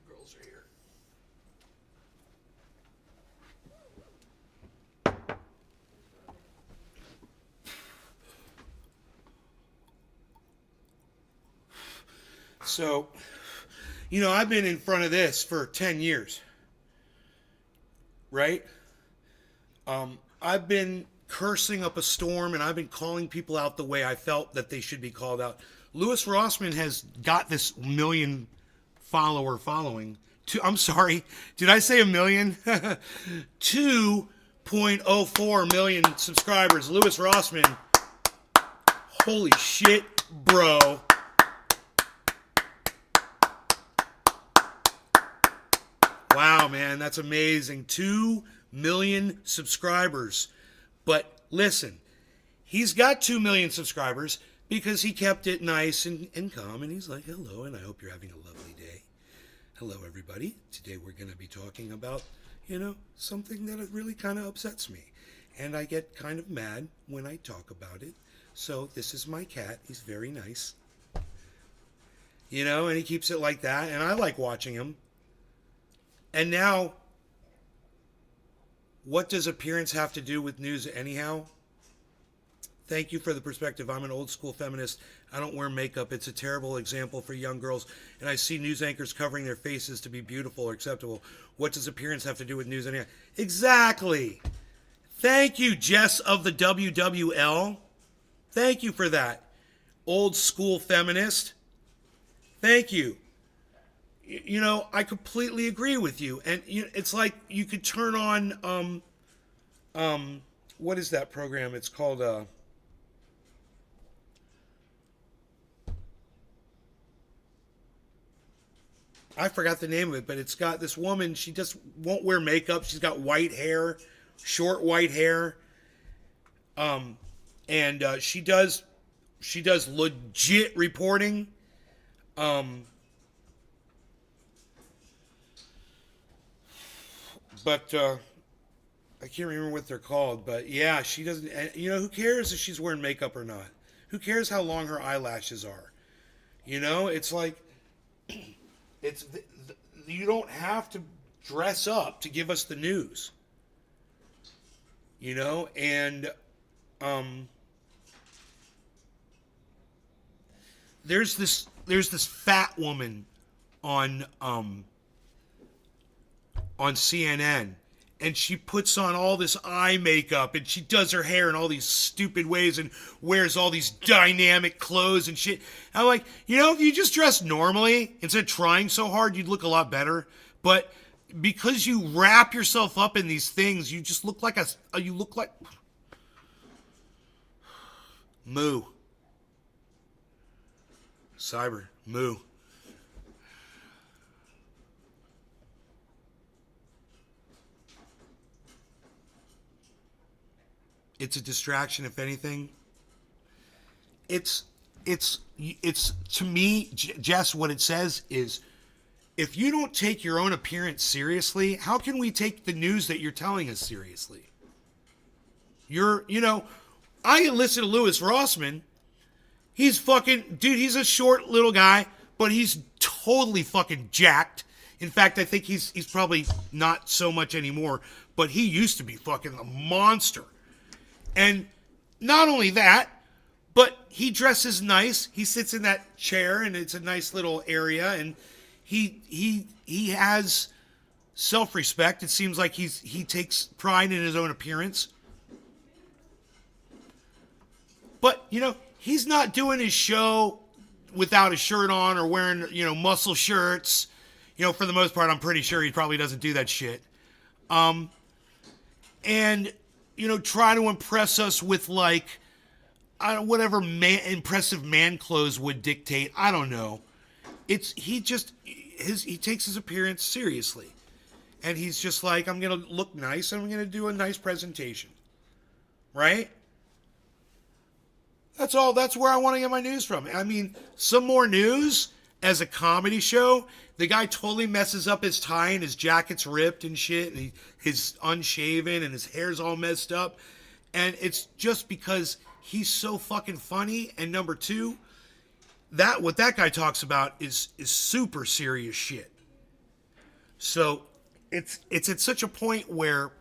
Girls are here. So, I've been in front of this for 10 years, right? I've been cursing up a storm, and I've been calling people out the way I felt that they should be called out. Louis Rossman has got this million follower following. I'm sorry, did I say a million? 2.04 million subscribers. Louis Rossman. Holy shit, bro. Wow, man, that's amazing. 2 million subscribers. But listen, he's got 2 million subscribers because he kept it nice and calm. And he's like, hello, and I hope you're having a lovely day. Hello, everybody. Today we're going to be talking about, something that really kind of upsets me. And I get kind of mad when I talk about it. So this is my cat. He's very nice. And he keeps it like that. And I like watching him. And now, what does appearance have to do with news anyhow? Thank you for the perspective. I'm an old school feminist. I don't wear makeup. It's a terrible example for young girls. And I see news anchors covering their faces to be beautiful or acceptable. What does appearance have to do with news anyway? Exactly. Thank you, Jess of the WWL. Thank you for that. Old school feminist. Thank you. You know, I completely agree with you. And it's like you could turn on what is that program? It's called I forgot the name of it, but it's got this woman. She just won't wear makeup. She's got white hair, short white hair, and she does legit reporting. But I can't remember what they're called. But yeah, she doesn't. You know, who cares if she's wearing makeup or not? Who cares how long her eyelashes are? You know, it's like it's you don't have to dress up to give us the news. You know, and there's this fat woman on CNN, and she puts on all this eye makeup, and she does her hair in all these stupid ways and wears all these dynamic clothes and shit. I'm like, you know, if you just dress normally instead of trying so hard, you'd look a lot better. But because you wrap yourself up in these things, you just look like you look like moo. Cyber moo. It's a distraction, if anything. It's to me, Jess. What it says is, if you don't take your own appearance seriously, how can we take the news that you're telling us seriously? I listen to Louis Rossman. He's fucking, dude, he's a short little guy, but he's totally fucking jacked. In fact, I think he's probably not so much anymore, but he used to be fucking a monster. And not only that, but he dresses nice. He sits in that chair, and it's a nice little area, and he has self-respect. It seems like he takes pride in his own appearance. But, you know, he's not doing his show without a shirt on or wearing, you know, muscle shirts. You know, for the most part, I'm pretty sure he probably doesn't do that shit. And, you know, try to impress us with, like, whatever impressive man clothes would dictate. I don't know. He takes his appearance seriously. And he's just like, I'm going to look nice and I'm going to do a nice presentation. Right? That's all. That's where I want to get my news from. I mean, some more news as a comedy show. The guy totally messes up his tie and his jacket's ripped and shit. And he's unshaven and his hair's all messed up. And it's just because he's so fucking funny. And number two, what that guy talks about is super serious shit. So it's at such a point where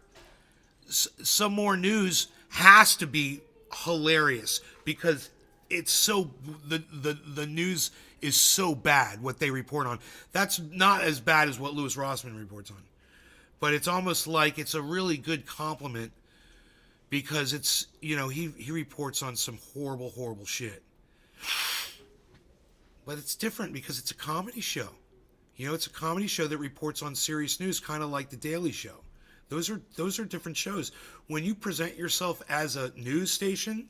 some more news has to be hilarious because it's so the news is so bad what they report on. That's not as bad as what Louis Rossman reports on, but it's almost like it's a really good compliment because it's, you know, he reports on some horrible shit, but it's different because it's a comedy show. You know, it's a comedy show that reports on serious news, kind of like The Daily Show. Those are different shows. When you present yourself as a news station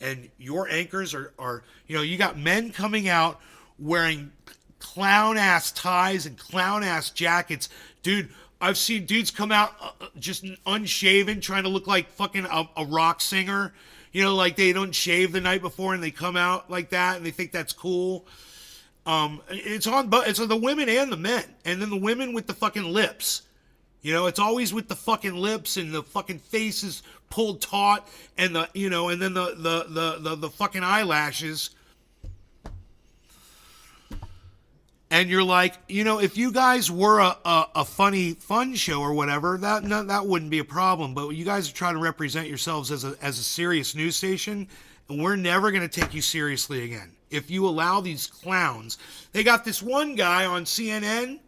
and your anchors are you know, you got men coming out wearing clown ass ties and clown ass jackets. Dude, I've seen dudes come out just unshaven trying to look like fucking a rock singer. You know, like they don't shave the night before and they come out like that and they think that's cool. It's on the women and the men. And then the women with the fucking lips. You know, it's always with the fucking lips and the fucking faces pulled taut and the, you know, and then the fucking eyelashes. And you're like, you know, if you guys were a funny fun show or whatever, that wouldn't be a problem. But you guys are trying to represent yourselves as a serious news station, And we're never going to take you seriously again. If you allow these clowns, they got this one guy on CNN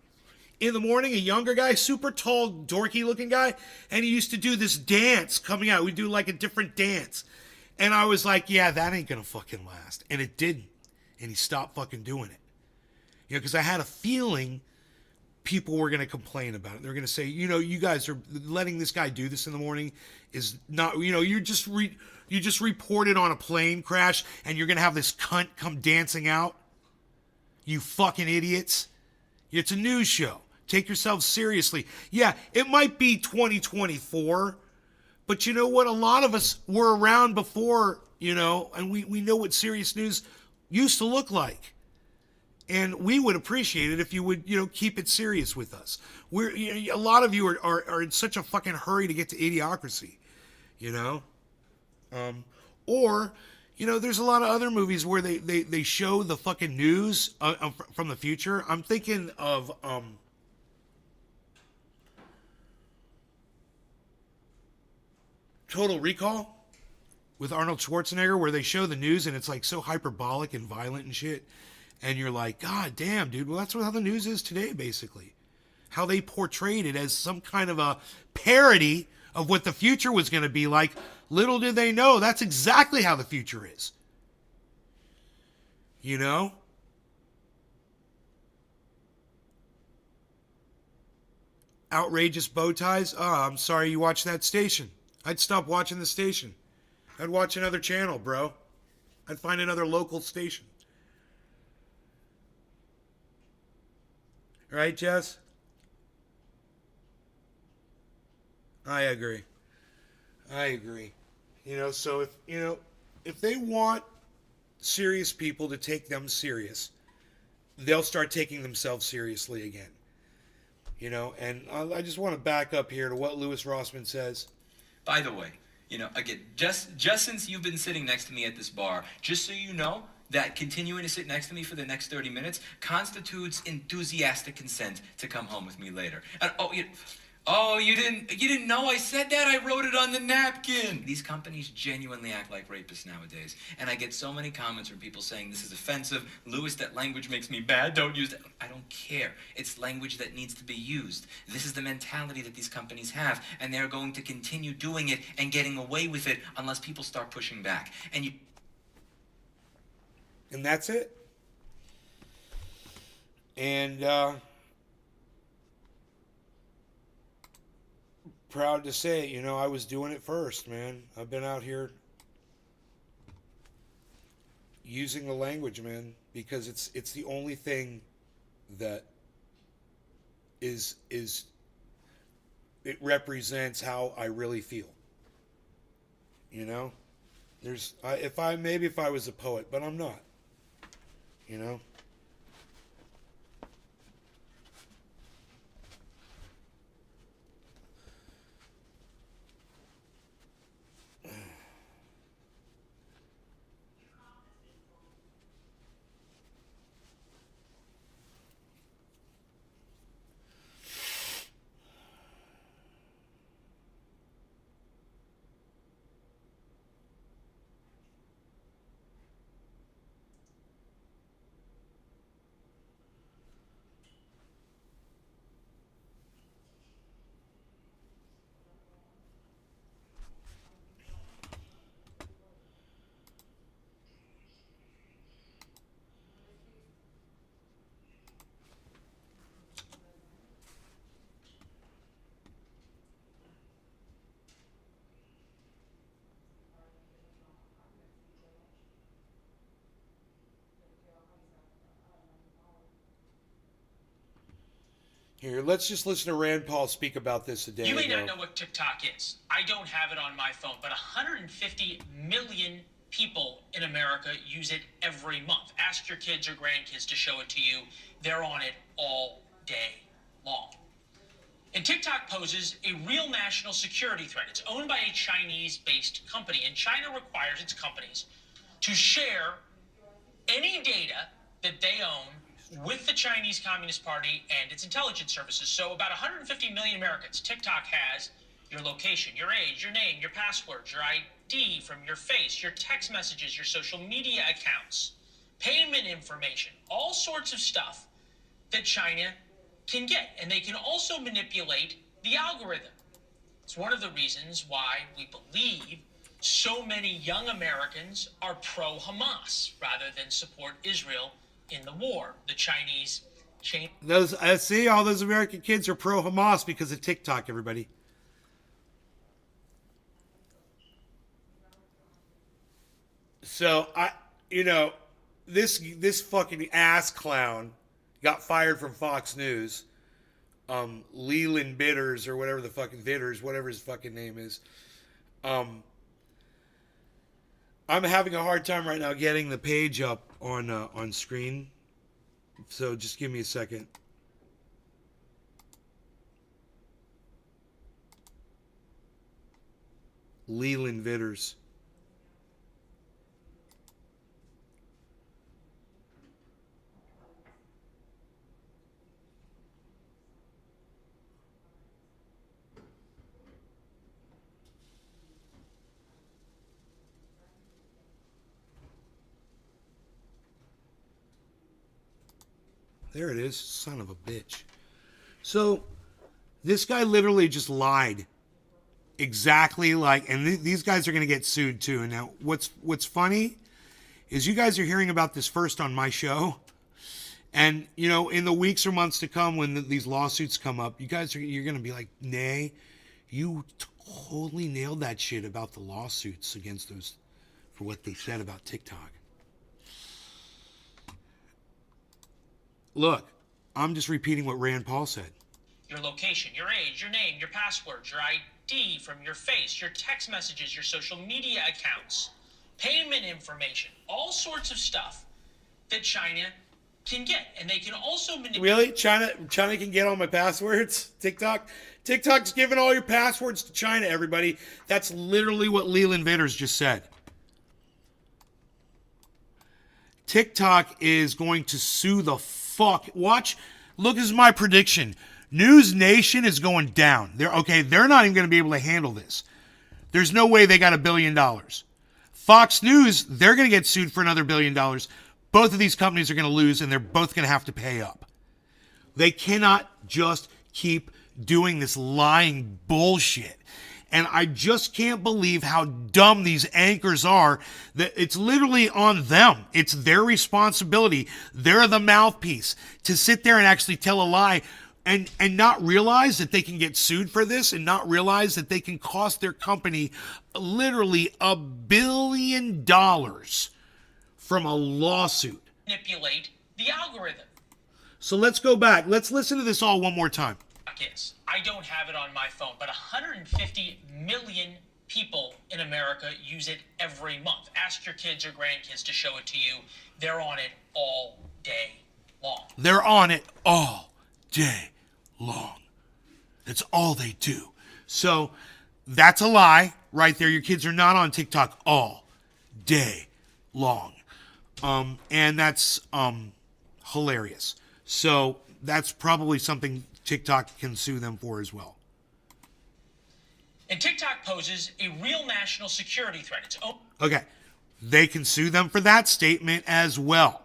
in the morning, a younger guy, super tall, dorky looking guy, and he used to do this dance coming out. We do like a different dance. And I was like, yeah, that ain't going to fucking last. And it didn't. And he stopped fucking doing it. You know, because I had a feeling people were going to complain about it. They're going to say, you know, you guys are letting this guy do this in the morning is not, you know, you just reported on a plane crash and you're going to have this cunt come dancing out. You fucking idiots. It's a news show. Take yourselves seriously. Yeah, it might be 2024, but you know what? A lot of us were around before, you know, and we know what serious news used to look like. And we would appreciate it if you would, you know, keep it serious with us. A lot of you are in such a fucking hurry to get to idiocracy, you know? Or, you know, there's a lot of other movies where they show the fucking news from the future. I'm thinking of, Total Recall with Arnold Schwarzenegger, where they show the news and it's like so hyperbolic and violent and shit. And you're like, God damn, dude. Well, that's how the news is today, basically. How they portrayed it as some kind of a parody of what the future was going to be like. Little did they know, that's exactly how the future is. You know? Outrageous bow ties. Oh, I'm sorry you watched that station. I'd stop watching the station. I'd watch another channel, bro. I'd find another local station. Right, Jess? I agree. You know, so if they want serious people to take them serious, they'll start taking themselves seriously again. You know, and I just want to back up here to what Louis Rossman says. By the way, you know, again, just since you've been sitting next to me at this bar, just so you know, that continuing to sit next to me for the next 30 minutes constitutes enthusiastic consent to come home with me later. And you didn't know I said that? I wrote it on the napkin. These companies genuinely act like rapists nowadays. And I get so many comments from people saying this is offensive. Louis, that language makes me bad. Don't use that. I don't care. It's language that needs to be used. This is the mentality that these companies have, and they're going to continue doing it and getting away with it unless people start pushing back. And that's it. And proud to say, you know, I was doing it first, man. I've been out here using the language, man, because it's the only thing that is it represents how I really feel. You know? If I was a poet, but I'm not. You know? Here, let's just listen to Rand Paul speak about this a day ago. You may not know what TikTok is. I don't have it on my phone, but 150 million people in America use it every month. Ask your kids or grandkids to show it to you. They're on it all day long. And TikTok poses a real national security threat. It's owned by a Chinese-based company, and China requires its companies to share any data that they own with the Chinese Communist Party and its intelligence services. So about 150 million Americans, TikTok has Your location, your age, your name, your password, your ID from your face, your text messages, your social media accounts, payment information, all sorts of stuff that China can get. And they can also manipulate the algorithm. It's one of the reasons why we believe so many young Americans are pro-Hamas rather than support Israel in the war. The Chinese change. Those see, all those American kids are pro-Hamas because of TikTok, everybody. So this fucking ass clown got fired from Fox News. Leland Bitters or whatever the fucking Bitters, whatever his fucking name is. I'm having a hard time right now getting the page up on screen. So just give me a second. Leland Bitters. There it is. Son of a bitch. So, this guy literally just lied. Exactly like, and these guys are going to get sued too. And now, what's funny is you guys are hearing about this first on my show. And, in the weeks or months to come when these lawsuits come up, you're going to be like, Nay, you totally nailed that shit about the lawsuits against those for what they said about TikTok. Look, I'm just repeating what Rand Paul said. Your location, your age, your name, your password, your ID from your face, your text messages, your social media accounts, payment information, all sorts of stuff that China can get. And they can also manipulate. Really? China can get all my passwords? TikTok's giving all your passwords to China, everybody. That's literally what Leland Vitters just said. TikTok is going to sue the fuck. Watch. Look, this is my prediction. News Nation is going down. They're not even going to be able to handle this. There's no way they got $1 billion. Fox News, they're going to get sued for another $1 billion. Both of these companies are going to lose, and they're both going to have to pay up. They cannot just keep doing this lying bullshit. And I just can't believe how dumb these anchors are, that it's literally on them. It's their responsibility. They're the mouthpiece to sit there and actually tell a lie and not realize that they can get sued for this, and not realize that they can cost their company literally $1 billion from a lawsuit. Manipulate the algorithm. So let's go back. Let's listen to this all one more time. Is. I don't have it on my phone, but 150 million people in America use it every month. Ask your kids or grandkids to show it to you. They're on it all day long. They're on it all day long. That's all they do. So that's a lie right there. Your kids are not on TikTok all day long. And that's hilarious. So that's probably something TikTok can sue them for as well. And TikTok poses a real national security threat. Okay. They can sue them for that statement as well.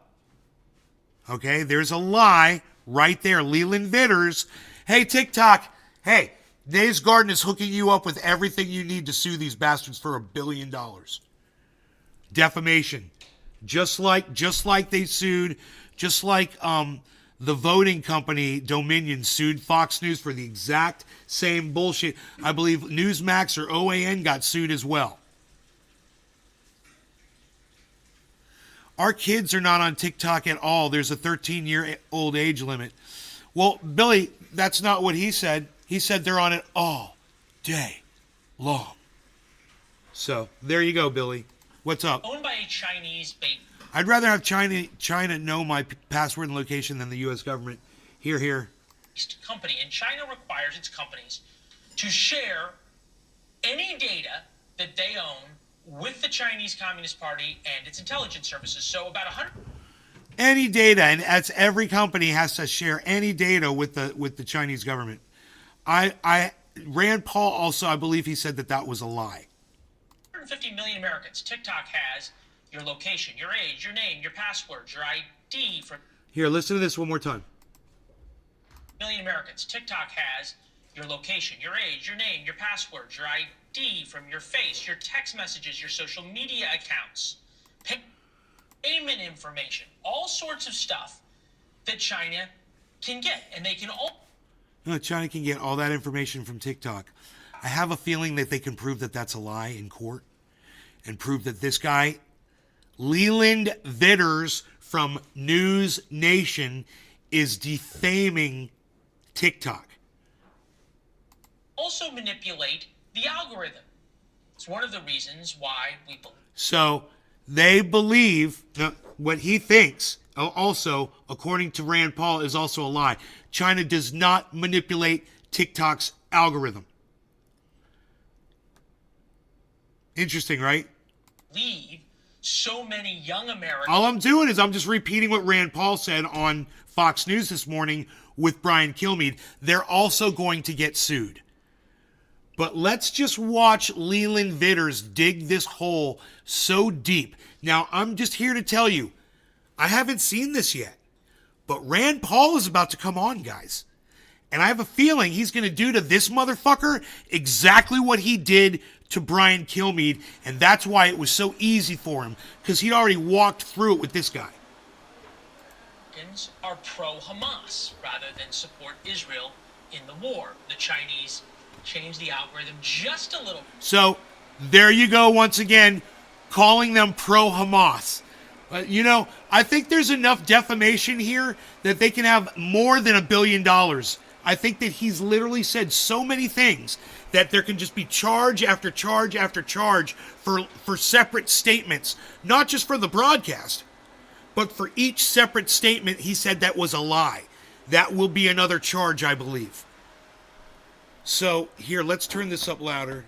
Okay. There's a lie right there. Leland Vitters. Hey, TikTok. Hey, Nay's Garden is hooking you up with everything you need to sue these bastards for $1 billion. Defamation. Just like they sued, the voting company Dominion sued Fox News for the exact same bullshit. I believe Newsmax or OAN got sued as well. Our kids are not on TikTok at all. There's a 13-year-old age limit. Well, Billy, that's not what he said. He said they're on it all day long. So there you go, Billy. What's up? Owned by a Chinese bait. I'd rather have China know my password and location than the U.S. government. Here. Company, and China requires its companies to share any data that they own with the Chinese Communist Party and its intelligence services. So about 100. Any data, and that's every company has to share any data with the Chinese government. I Rand Paul also, I believe he said that that was a lie. 150 million Americans. TikTok has your location, your age, your name, your password, your ID from Here, listen to this one more time. million Americans. TikTok has your location, your age, your name, your password, your ID from your face, your text messages, your social media accounts, payment information, all sorts of stuff that China can get. And they can all... China can get all that information from TikTok. I have a feeling that they can prove that that's a lie in court and prove that this guy, Leland Vitters from News Nation, is defaming TikTok. also manipulate the algorithm. It's one of the reasons why we believe. So they believe that what he thinks, also, according to Rand Paul, is also a lie. China does not manipulate TikTok's algorithm. Interesting, right? Leave so many young Americans. All I'm doing is I'm just repeating what Rand Paul said on Fox News this morning with Brian Kilmead. They're also going to get sued. But let's just watch Leland Vitters dig this hole so deep. Now, I'm just here to tell you, I haven't seen this yet, but Rand Paul is about to come on, guys. And I have a feeling he's going to do to this motherfucker exactly what he did to Brian Kilmead, and that's why it was so easy for him, because he'd already walked through it with this guy. Are pro-Hamas rather than support Israel in the war. The Chinese changed the algorithm just a little. So there you go once again, calling them pro-Hamas. You know, I think there's enough defamation here that they can have more than $1 billion. I think that he's literally said so many things that there can just be charge after charge after charge for separate statements, not just for the broadcast, but for each separate statement he said that was a lie. That will be another charge, I believe. So here, let's turn this up louder.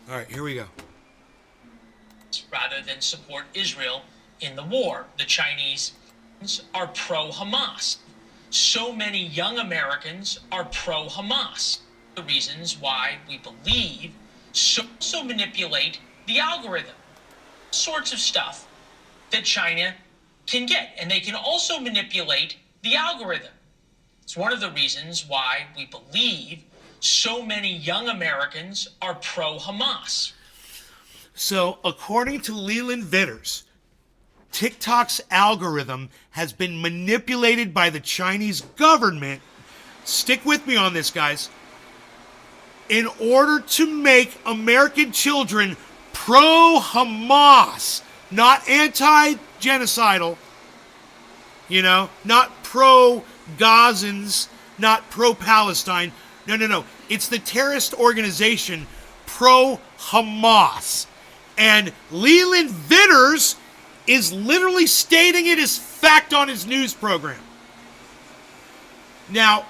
All right, here we go. Rather than support Israel in the war. The Chinese are pro-Hamas. So many young Americans are pro-Hamas. The reasons why we believe so manipulate the algorithm. Sorts of stuff that China can get. And they can also manipulate the algorithm. It's one of the reasons why we believe so many young Americans are pro-Hamas. So, according to Leland Vitters, TikTok's algorithm has been manipulated by the Chinese government. Stick with me on this, guys. In order to make American children pro-Hamas, not anti-genocidal, you know, not pro-Gazans, not pro-Palestine. No. It's the terrorist organization pro-Hamas. And Leland Vitters is literally stating it as fact on his news program. Now,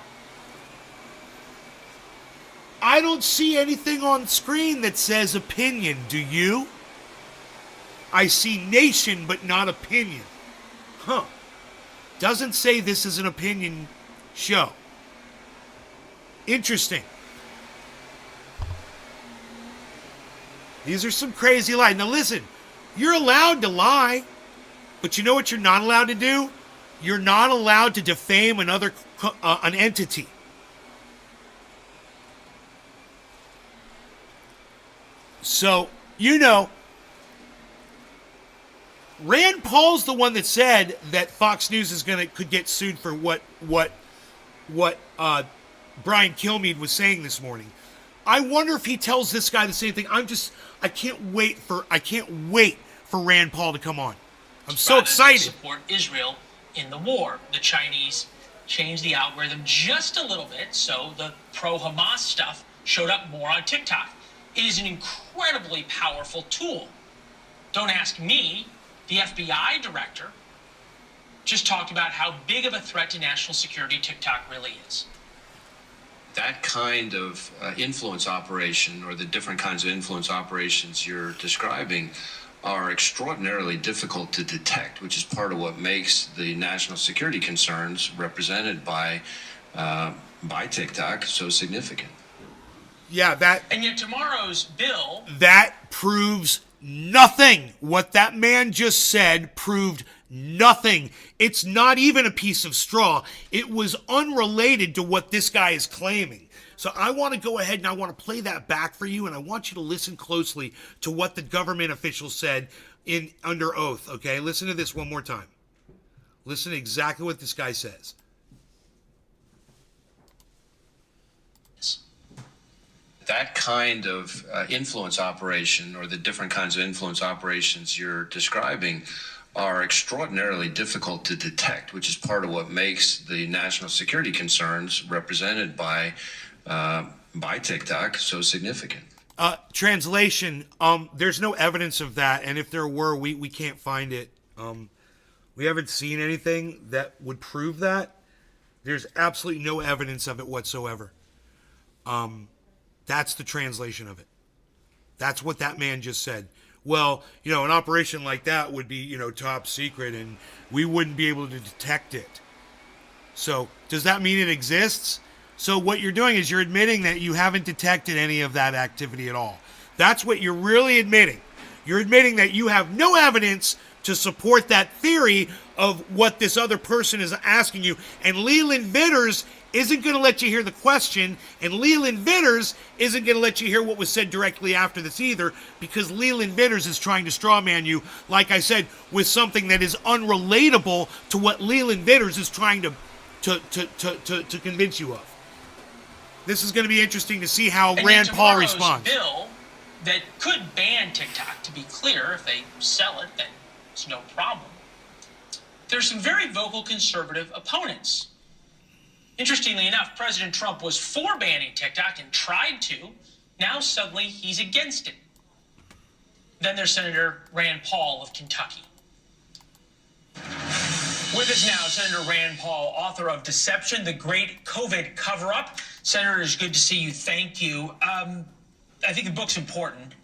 I don't see anything on screen that says opinion, do you? I see nation, but not opinion. Huh. Doesn't say this is an opinion show. Interesting. These are some crazy lies. Now listen, you're allowed to lie, but you know what you're not allowed to do? You're not allowed to defame an entity. So, you know, Rand Paul's the one that said that Fox News could get sued for what Brian Kilmead was saying this morning. I wonder if he tells this guy the same thing. I can't wait for Rand Paul to come on. I'm so excited. Support Israel in the war. The Chinese changed the algorithm just a little bit, so the pro-Hamas stuff showed up more on TikTok. It is an incredibly powerful tool. Don't ask me. The FBI director just talked about how big of a threat to national security TikTok really is. That kind of influence operation, or the different kinds of influence operations you're describing, are extraordinarily difficult to detect, which is part of what makes the national security concerns represented by TikTok so significant. Yeah, And yet tomorrow's bill. that proves nothing. What that man just said proved nothing. It's not even a piece of straw. It was unrelated to what this guy is claiming. So I want to go ahead and I want to play that back for you, and I want you to listen closely to what the government official said under oath, okay? Listen to this one more time. Listen to exactly what this guy says. That kind of influence operation, or the different kinds of influence operations you're describing, are extraordinarily difficult to detect, which is part of what makes the national security concerns represented by TikTok so significant. Translation, there's no evidence of that, and if there were, we can't find it. We haven't seen anything that would prove that. There's absolutely no evidence of it whatsoever. That's the translation of it. That's what that man just said. Well, an operation like that would be, top secret, and we wouldn't be able to detect it. So, does that mean it exists? So what you're doing is you're admitting that you haven't detected any of that activity at all. That's what you're really admitting. You're admitting that you have no evidence to support that theory of what this other person is asking you. And Leland Vitters isn't going to let you hear the question, and Leland Vitters isn't going to let you hear what was said directly after this either, because Leland Vitters is trying to strawman you, like I said, with something that is unrelatable to what Leland Vitters is trying to convince you of. This is going to be interesting to see how Rand Paul responds. Bill that could ban TikTok, to be clear, if they sell it, then it's no problem. There's some very vocal conservative opponents. Interestingly enough, President Trump was for banning TikTok and tried to. Now suddenly he's against it. Then there's Senator Rand Paul of Kentucky. With us now, Senator Rand Paul, author of Deception, the Great COVID Cover-Up. Senator, it's good to see you. Thank you. I think the book's important.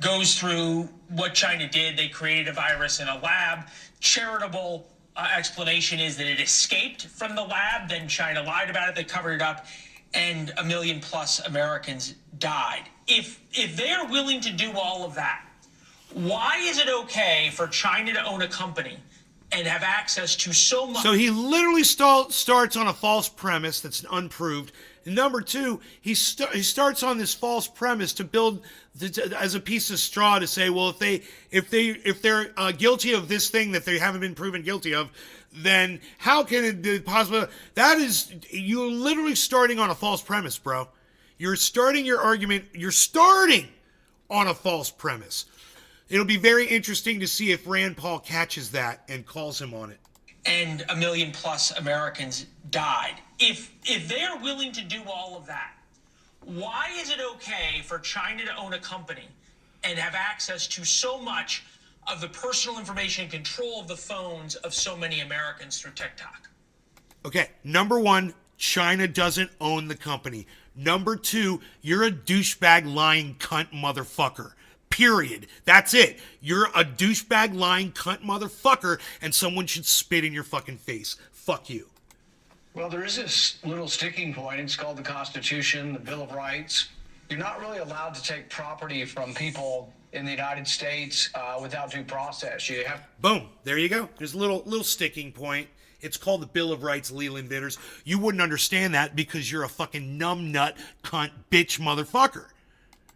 Goes through what China did. They created a virus in a lab. Charitable explanation is that it escaped from the lab. Then China lied about it. They covered it up. And 1 million plus Americans died. If they're willing to do all of that, why is it okay for China to own a company and have access to so much? So he literally starts on a false premise that's unproved. And number two, he starts on this false premise to build as a piece of straw to say, well, if they're guilty of this thing that they haven't been proven guilty of, then how can it be possible? That is, you're literally starting on a false premise, bro. You're starting your argument. You're starting on a false premise. It'll be very interesting to see if Rand Paul catches that and calls him on it. And 1 million plus Americans died. If they're willing to do all of that, why is it okay for China to own a company and have access to so much of the personal information and control of the phones of so many Americans through TikTok? Okay, number one, China doesn't own the company. Number two, you're a douchebag lying cunt motherfucker. Period. That's it. You're a douchebag lying cunt motherfucker, and someone should spit in your fucking face. Fuck you. Well, there is this little sticking point. It's called the Constitution, the Bill of Rights. You're not really allowed to take property from people in the United States without due process. You have. Boom. There you go. There's a little sticking point. It's called the Bill of Rights, Leland Vitters. You wouldn't understand that because you're a fucking numbnut, cunt, bitch motherfucker.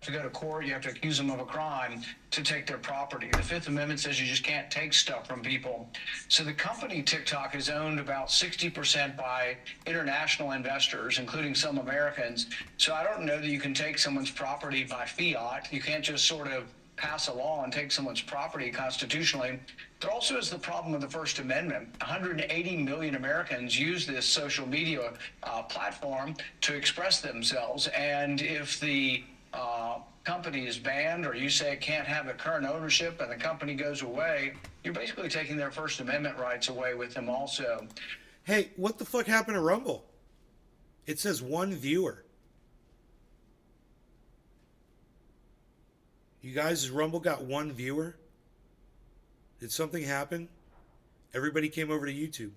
To go to court, you have to accuse them of a crime to take their property. The Fifth Amendment says you just can't take stuff from people. So the company TikTok is owned about 60% by international investors, including some Americans. So I don't know that you can take someone's property by fiat. You can't just sort of pass a law and take someone's property constitutionally. There also is the problem of the First Amendment. 180 million Americans use this social media platform to express themselves. And if the company is banned, or you say it can't have the current ownership and the company goes away, you're basically taking their First Amendment rights away with them also. Hey, what the fuck happened to Rumble? It says 1 viewer. You guys, has Rumble got 1 viewer? Did something happen? Everybody came over to YouTube.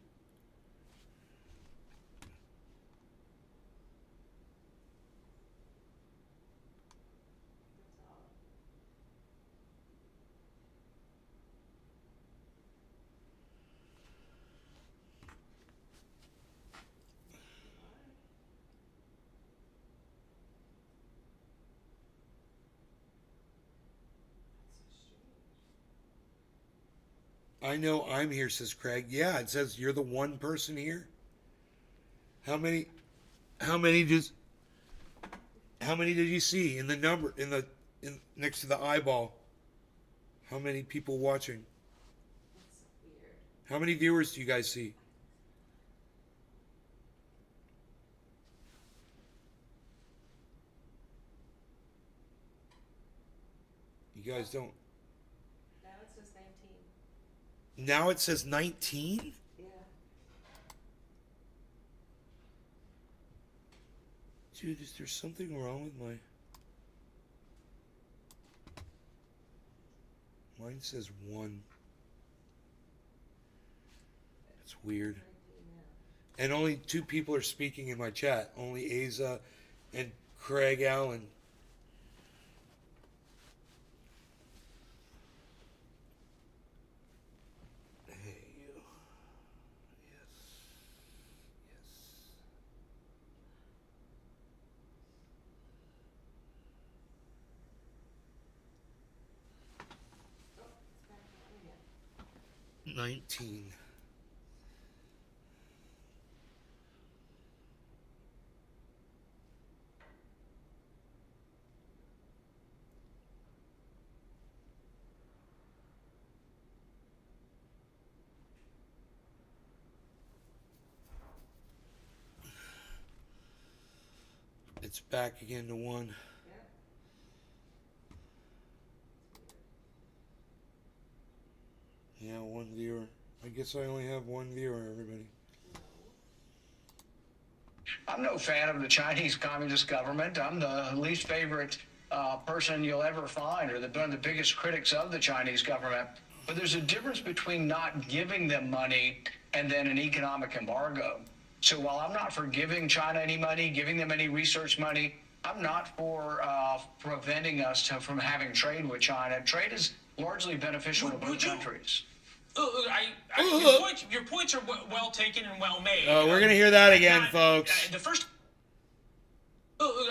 I know I'm here, says Craig. Yeah, it says you're the one person here. How many did you see in the number in next to the eyeball? How many people watching? How many viewers do you guys see? You guys don't. Now it says 19. Now it says 19? Yeah. Dude, is there something wrong with my... Mine says 1. That's weird. 19 now. And only 2 people are speaking in my chat. Only Asa and Craig Allen. Hey, you. Yes. Yes. Oh, it's back on again. 19. It's back again to 1. Yep. Yeah, 1 viewer. I guess I only have 1 viewer, everybody. I'm no fan of the Chinese Communist government. I'm the least favorite person you'll ever find, or one of the biggest critics of the Chinese government. But there's a difference between not giving them money and then an economic embargo. So while I'm not for giving China any money, giving them any research money, I'm not for preventing us from having trade with China. Trade is largely beneficial to both countries. Your points are well taken and well made. Oh, we're gonna hear that again, folks. The first. Your point.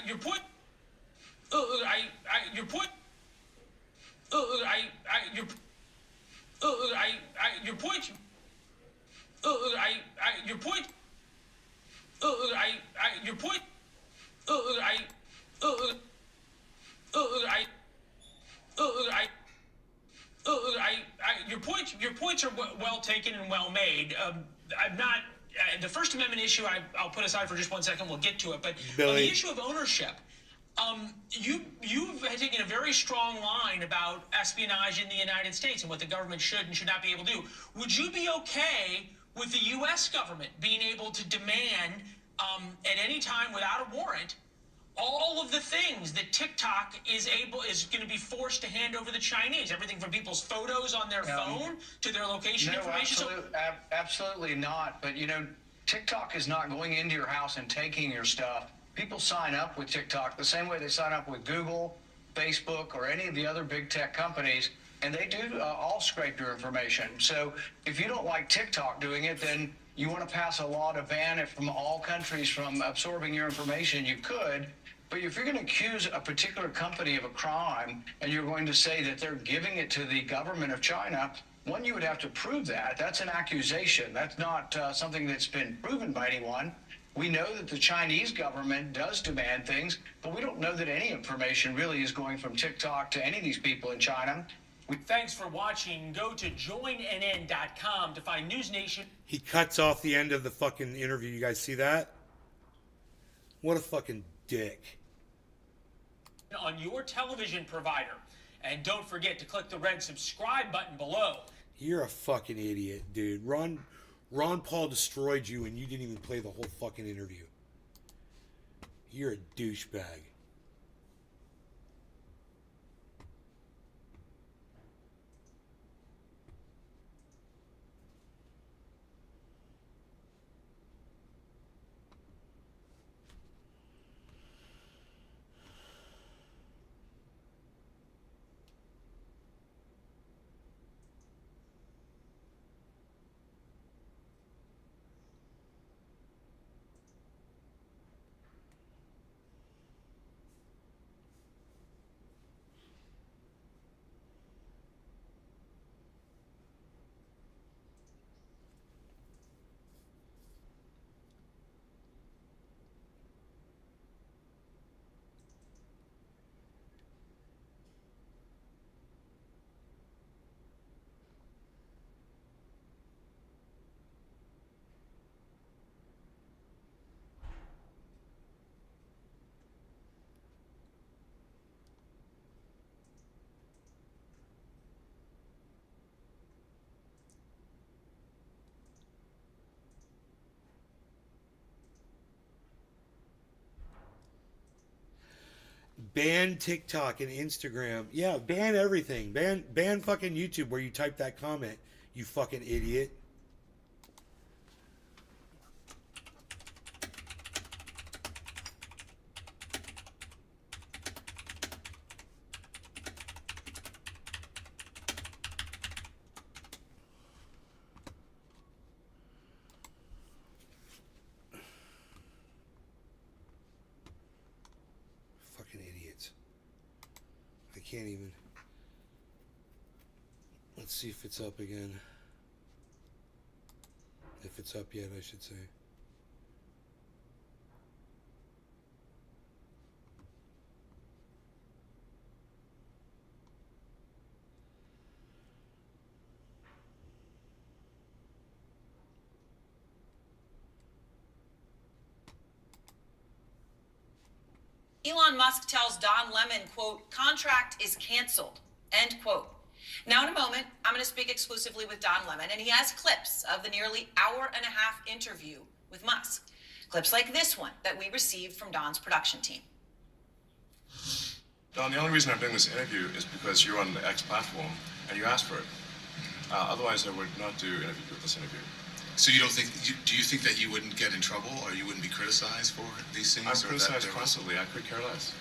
Your point. Your point. Your point. Your point. Your points are well taken and well made. I'm not. The First Amendment issue, I'll put aside for just 1 second. We'll get to it. But on the issue of ownership, you've taken a very strong line about espionage in the United States and what the government should and should not be able to do. Would you be okay with the U.S. government being able to demand at any time without a warrant all of the things that TikTok is going to be forced to hand over the Chinese? Everything from people's photos on their phone to their location information. Absolutely not. But TikTok is not going into your house and taking your stuff. People sign up with TikTok the same way they sign up with Google, Facebook, or any of the other big tech companies, and they do all scrape your information. So if you don't like TikTok doing it, then you want to pass a law to ban it from all countries from absorbing your information, you could. But if you're going to accuse a particular company of a crime and you're going to say that they're giving it to the government of China, one, you would have to prove that. That's an accusation. That's not something that's been proven by anyone. We know that the Chinese government does demand things, but we don't know that any information really is going from TikTok to any of these people in China. Thanks for watching. Go to joinnn.com to find News Nation. He cuts off the end of the fucking interview. You guys see that? What a fucking dick. On your television provider. And don't forget to click the red subscribe button below. You're a fucking idiot, dude. Ron Paul destroyed you and you didn't even play the whole fucking interview. You're a douchebag. Ban TikTok and Instagram. Yeah, ban everything. Ban fucking YouTube where you type that comment, you fucking idiot. Fucking idiots. I can't even. Let's see if it's up again. If it's up yet, I should say. Elon Musk tells Don Lemon, quote, contract is canceled, end quote. Now in a moment, I'm going to speak exclusively with Don Lemon, and he has clips of the nearly hour-and-a-half interview with Musk. Clips like this one that we received from Don's production team. Don, the only reason I'm doing this interview is because you're on the X platform and you asked for it. Otherwise, I would not do this interview. So you don't think? Do you think that you wouldn't get in trouble, or you wouldn't be criticized for these things? I'm criticized constantly. I could care less.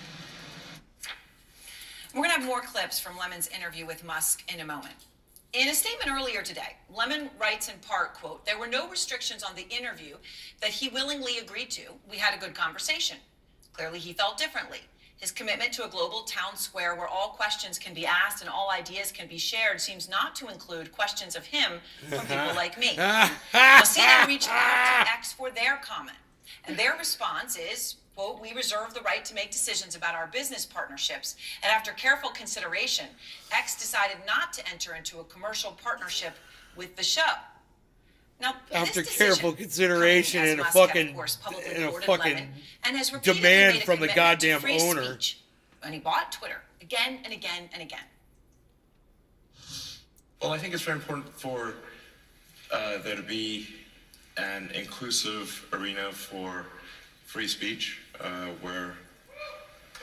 We're going to have more clips from Lemon's interview with Musk in a moment. In a statement earlier today, Lemon writes in part, quote, there were no restrictions on the interview that he willingly agreed to. We had a good conversation. Clearly, he felt differently. His commitment to a global town square where all questions can be asked and all ideas can be shared seems not to include questions of him from people like me. Now, CNN reached out to X for their comment, and their response is, quote, we reserve the right to make decisions about our business partnerships, and after careful consideration, X decided not to enter into a commercial partnership with the show. Now, After this careful consideration and a fucking and has demand made a from the commitment to goddamn free owner. speech. And he bought Twitter again and again and again. Well, I think it's very important for there to be an inclusive arena for free speech where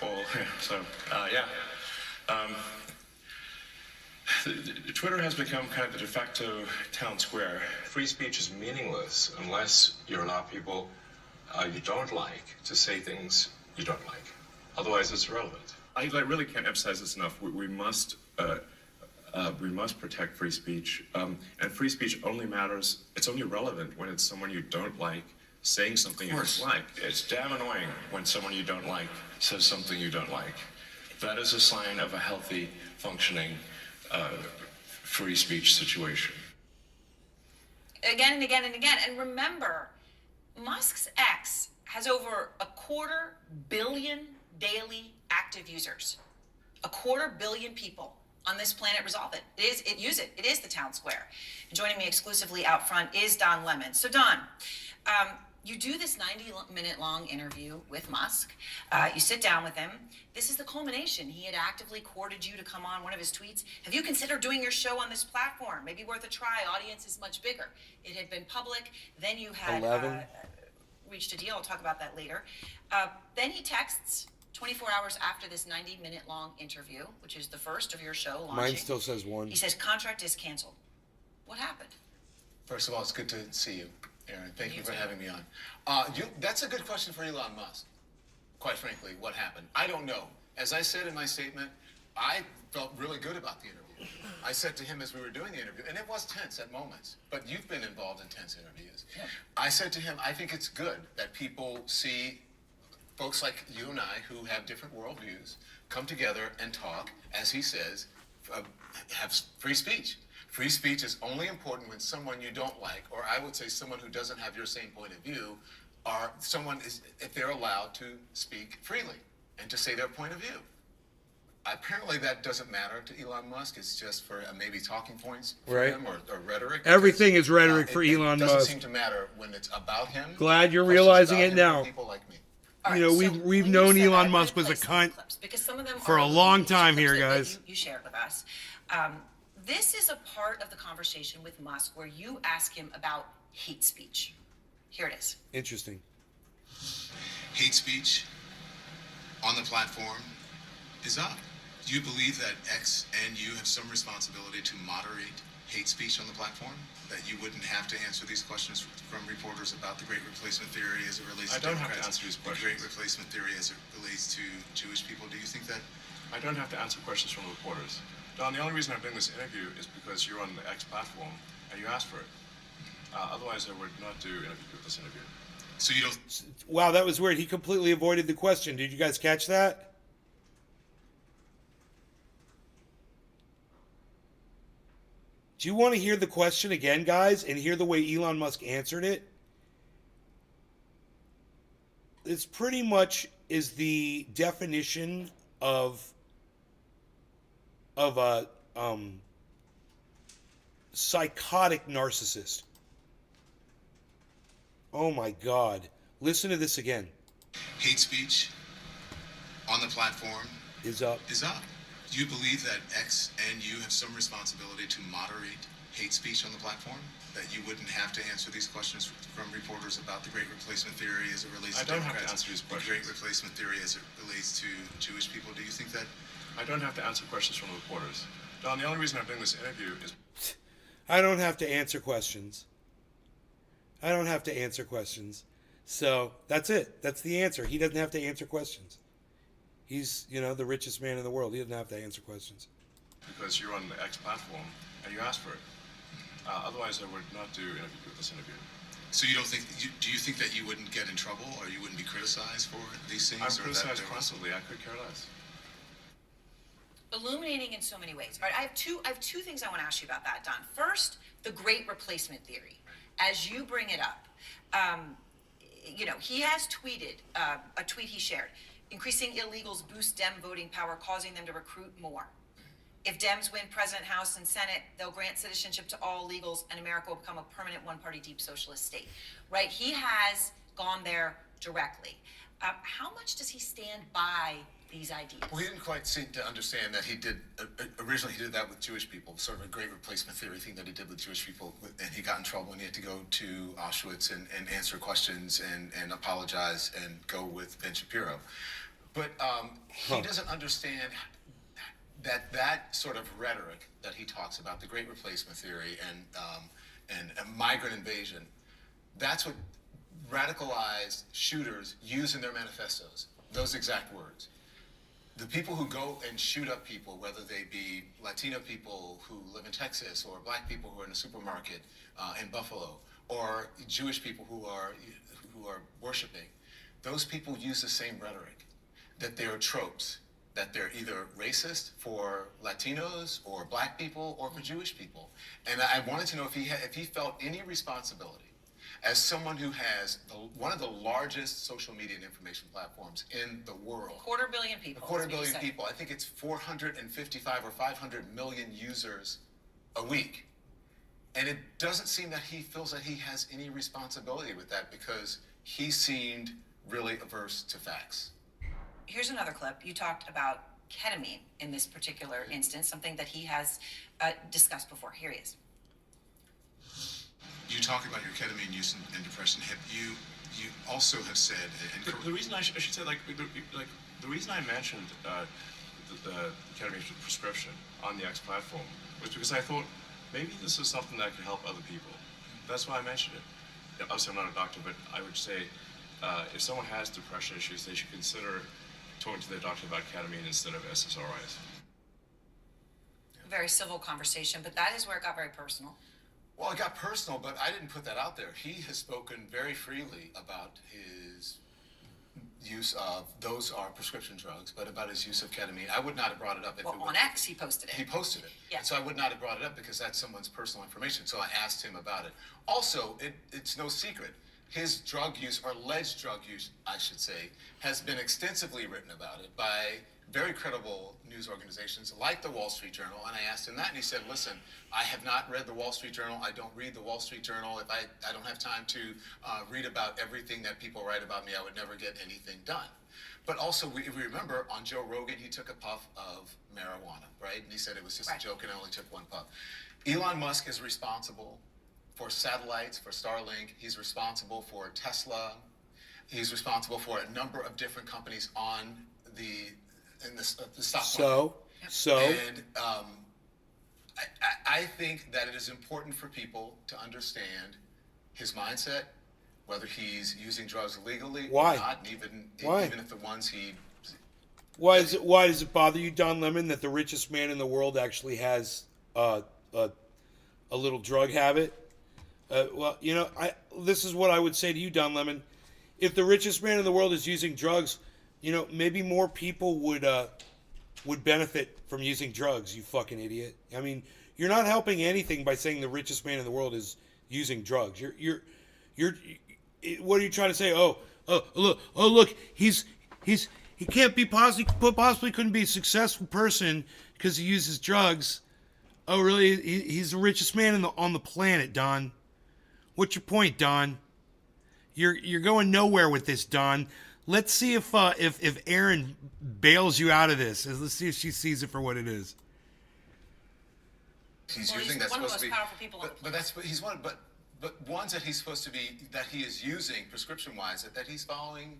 all, Twitter has become kind of the de facto town square. Free speech is meaningless unless you allow people you don't like to say things you don't like. Otherwise, it's irrelevant. I really can't emphasize this enough. We must protect free speech, and free speech only matters. It's only relevant when it's someone you don't like saying something you don't like. It's damn annoying when someone you don't like says something you don't like. That is a sign of a healthy, functioning free speech situation. Again and again and again. And remember, Musk's X has over 250 million daily active users. 250 million people on this planet resolve it. It is the town square. And joining me exclusively out front is Don Lemon. So Don, You do this 90-minute long interview with Musk. You sit down with him. This is the culmination. He had actively courted you to come on one of his tweets. Have you considered doing your show on this platform? Maybe worth a try. Audience is much bigger. It had been public. Then you had 11. Reached a deal. I'll talk about that later. Then he texts 24 hours after this 90-minute long interview, which is the first of your show launching. Mine still says 1. He says contract is canceled. What happened? First of all, it's good to see you, Aaron. Thank you for having me on. That's a good question for Elon Musk. Quite frankly, what happened? I don't know. As I said in my statement, I felt really good about the interview. I said to him as we were doing the interview, and it was tense at moments, but you've been involved in tense interviews. Yeah. I said to him, I think it's good that people see folks like you and I who have different worldviews come together and talk, as he says, have free speech. Free speech is only important when someone you don't like, or I would say someone who doesn't have your same point of view, or someone is, if they're allowed to speak freely and to say their point of view. Apparently that doesn't matter to Elon Musk. It's just for maybe talking points for him or rhetoric. Everything is rhetoric for Elon Musk. It doesn't Musk. seem to matter when it's about him. Glad you're realizing it now. People like me. All You know, right, we've when known you said Elon that, Musk I'm was a gonna play some cunt clips, because some of them for are a long time clips here, that guys. You shared with us. This is a part of the conversation with Musk where you ask him about hate speech. Here it is. Interesting. Hate speech on the platform is up. Do you believe that X and you have some responsibility to moderate hate speech on the platform? That you wouldn't have to answer these questions from reporters about the Great Replacement Theory as it relates to Democrats? I don't have to answer these questions. The Great Replacement Theory as it relates to Jewish people. Do you think that? I don't have to answer questions from reporters. Don, the only reason I'm doing this interview is because you're on the X platform and you asked for it. Otherwise, I would not do this interview. So you don't? Wow, that was weird. He completely avoided the question. Did you guys catch that? Do you want to hear the question again, guys, and hear the way Elon Musk answered it? It's pretty much is the definition of a psychotic narcissist. Oh my God. Listen to this again. Hate speech on the platform Is up. Do you believe that X and you have some responsibility to moderate hate speech on the platform? That you wouldn't have to answer these questions from reporters about the Great Replacement Theory as it relates to Democrats? I don't have to answer these questions. The Great Replacement Theory as it relates to Jewish people. Do you think that? I don't have to answer questions from reporters. Don, the only reason I'm doing this interview is... I don't have to answer questions. I don't have to answer questions. So that's it. That's the answer. He doesn't have to answer questions. He's, the richest man in the world. He doesn't have to answer questions. Because you're on the X platform and you asked for it. Otherwise, I would not do this interview. So you don't think? Do you think that you wouldn't get in trouble or you wouldn't be criticized for these things? I'm criticized constantly. I could care less. Illuminating in so many ways. All right, I have two things I want to ask you about that, Don. First, the Great Replacement Theory. As you bring it up, he has tweeted a tweet he shared. Increasing illegals boost Dem voting power, causing them to recruit more. If Dems win President, House, and Senate, they'll grant citizenship to all illegals, and America will become a permanent one-party deep socialist state. Right? He has gone there directly. How much does he stand by these ideas? Well, he didn't quite seem to understand that he did, originally he did that with Jewish people, sort of a Great Replacement Theory thing that he did with Jewish people, and he got in trouble and he had to go to Auschwitz and answer questions and apologize and go with Ben Shapiro. But he doesn't understand that sort of rhetoric that he talks about, the Great Replacement Theory and a migrant invasion, that's what radicalized shooters use in their manifestos, those exact words. The people who go and shoot up people, whether they be Latino people who live in Texas or black people who are in a supermarket in Buffalo or Jewish people who are worshiping, those people use the same rhetoric, that they are tropes, that they're either racist for Latinos or black people or for Jewish people. And I wanted to know if he felt any responsibility as someone who has one of the largest social media and information platforms in the world. 250 million people. 250 million people. I think it's 455 or 500 million users a week. And it doesn't seem that he feels that he has any responsibility with that because he seemed really averse to facts. Here's another clip. You talked about ketamine in this particular instance, something that he has discussed before. Here he is. You talk about your ketamine use and depression. Have you also have said, and The reason I should say, the reason I mentioned the ketamine prescription on the X platform was because I thought maybe this is something that could help other people. That's why I mentioned it. Obviously, I'm not a doctor, but I would say if someone has depression issues, they should consider talking to their doctor about ketamine instead of SSRIs. Very civil conversation, but that is where it got very personal. Well, it got personal, but I didn't put that out there. He has spoken very freely about his use of, those are prescription drugs, but about his use of ketamine. I would not have brought it up if Well, it on was... X, he posted it. He posted it. Yeah. And so I would not have brought it up because that's someone's personal information. So I asked him about it. Also, it's no secret. His drug use, or alleged drug use, I should say, has been extensively written about it by very credible news organizations like the Wall Street Journal. And I asked him that, and he said, listen, I have not read the Wall Street Journal. I don't read the Wall Street Journal. If I don't have time to read about everything that people write about me, I would never get anything done. But also, if we remember, on Joe Rogan, he took a puff of marijuana, right? And he said it was just a joke and I only took one puff. Elon Musk is responsible for satellites, for Starlink. He's responsible for Tesla. He's responsible for a number of different companies on the stock market. And I think that it is important for people to understand his mindset, whether he's using drugs legally or not, and even if the ones he... Why does it bother you, Don Lemon, that the richest man in the world actually has a little drug habit? Well, you know, this is what I would say to you, Don Lemon. If the richest man in the world is using drugs, you know, maybe more people would benefit from using drugs, you fucking idiot. I mean, you're not helping anything by saying the richest man in the world is using drugs. You're what are you trying to say? Look, he can't be possibly couldn't be a successful person because he uses drugs. Oh, really? He's the richest man on the planet, Don. What's your point, Don? You're going nowhere with this, Don. Let's see if Erin bails you out of this. Let's see if she sees it for what it is. He's Well, using he's that's one of the supposed to most be, powerful people on but that's he's one. But ones that he's supposed to be, that he is using prescription-wise, that he's following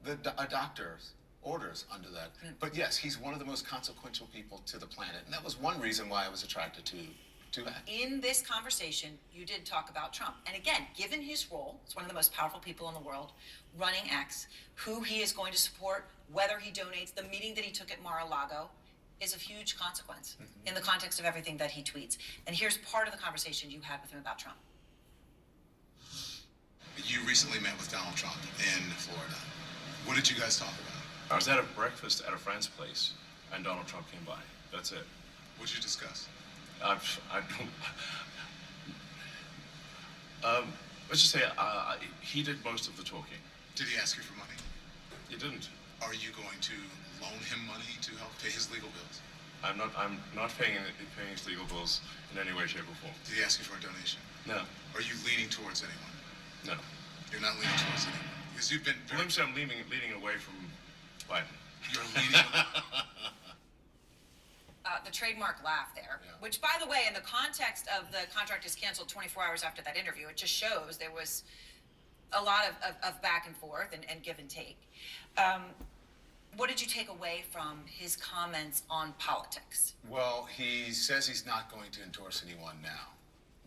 a doctor's orders under that. But yes, he's one of the most consequential people to the planet, and that was one reason why I was attracted to that. In this conversation, you did talk about Trump. And again, given his role, as one of the most powerful people in the world, running X, who he is going to support, whether he donates, the meeting that he took at Mar-a-Lago is of huge consequence in the context of everything that he tweets. And here's part of the conversation you had with him about Trump. You recently met with Donald Trump in Florida. What did you guys talk about? I was at a breakfast at a friend's place, and Donald Trump came by. That's it. What did you discuss? I don't... let's just say he did most of the talking. Did he ask you for money? He didn't. Are you going to loan him money to help pay his legal bills? I'm not paying his legal bills in any way, shape, or form. Did he ask you for a donation? No. Are you leaning towards anyone? No. You're not leaning towards anyone. Because you've been Let me say I'm leaning away from Biden. You're leaning The trademark laugh there, which, by the way, in the context of the contract is canceled 24 hours after that interview, it just shows there was a lot of back and forth and give and take. What did you take away from his comments on politics? Well, he says he's not going to endorse anyone now,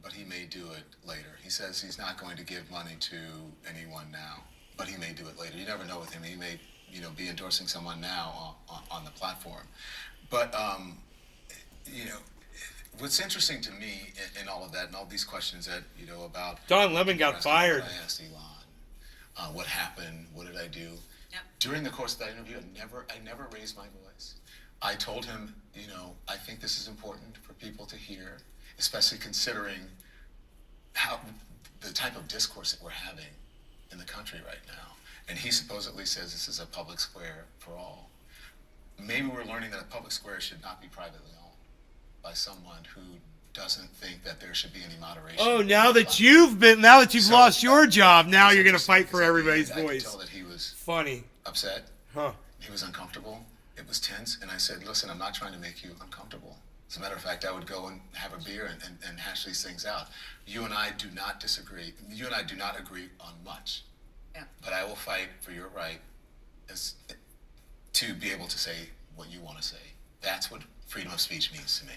but he may do it later. He says he's not going to give money to anyone now, but he may do it later. You never know with him. He may, be endorsing someone now on the platform. But, what's interesting to me in all of that and all these questions that, about... Don Lemon got fired. I asked Elon, what happened? What did I do? Yep. During the course of that interview, I never raised my voice. I told him, I think this is important for people to hear, especially considering how the type of discourse that we're having in the country right now. And he supposedly says this is a public square for all. Maybe we're learning that a public square should not be privately owned by someone who doesn't think that there should be any moderation. Oh, now that you've lost your job, now you're going to fight for everybody's I could voice. tell that he was Funny. upset. Huh. He was uncomfortable. It was tense. And I said, listen, I'm not trying to make you uncomfortable. As a matter of fact, I would go and have a beer and hash these things out. You and I do not disagree. You and I do not agree on much. Yeah. But I will fight for your right to be able to say what you want to say. That's what freedom of speech means to me.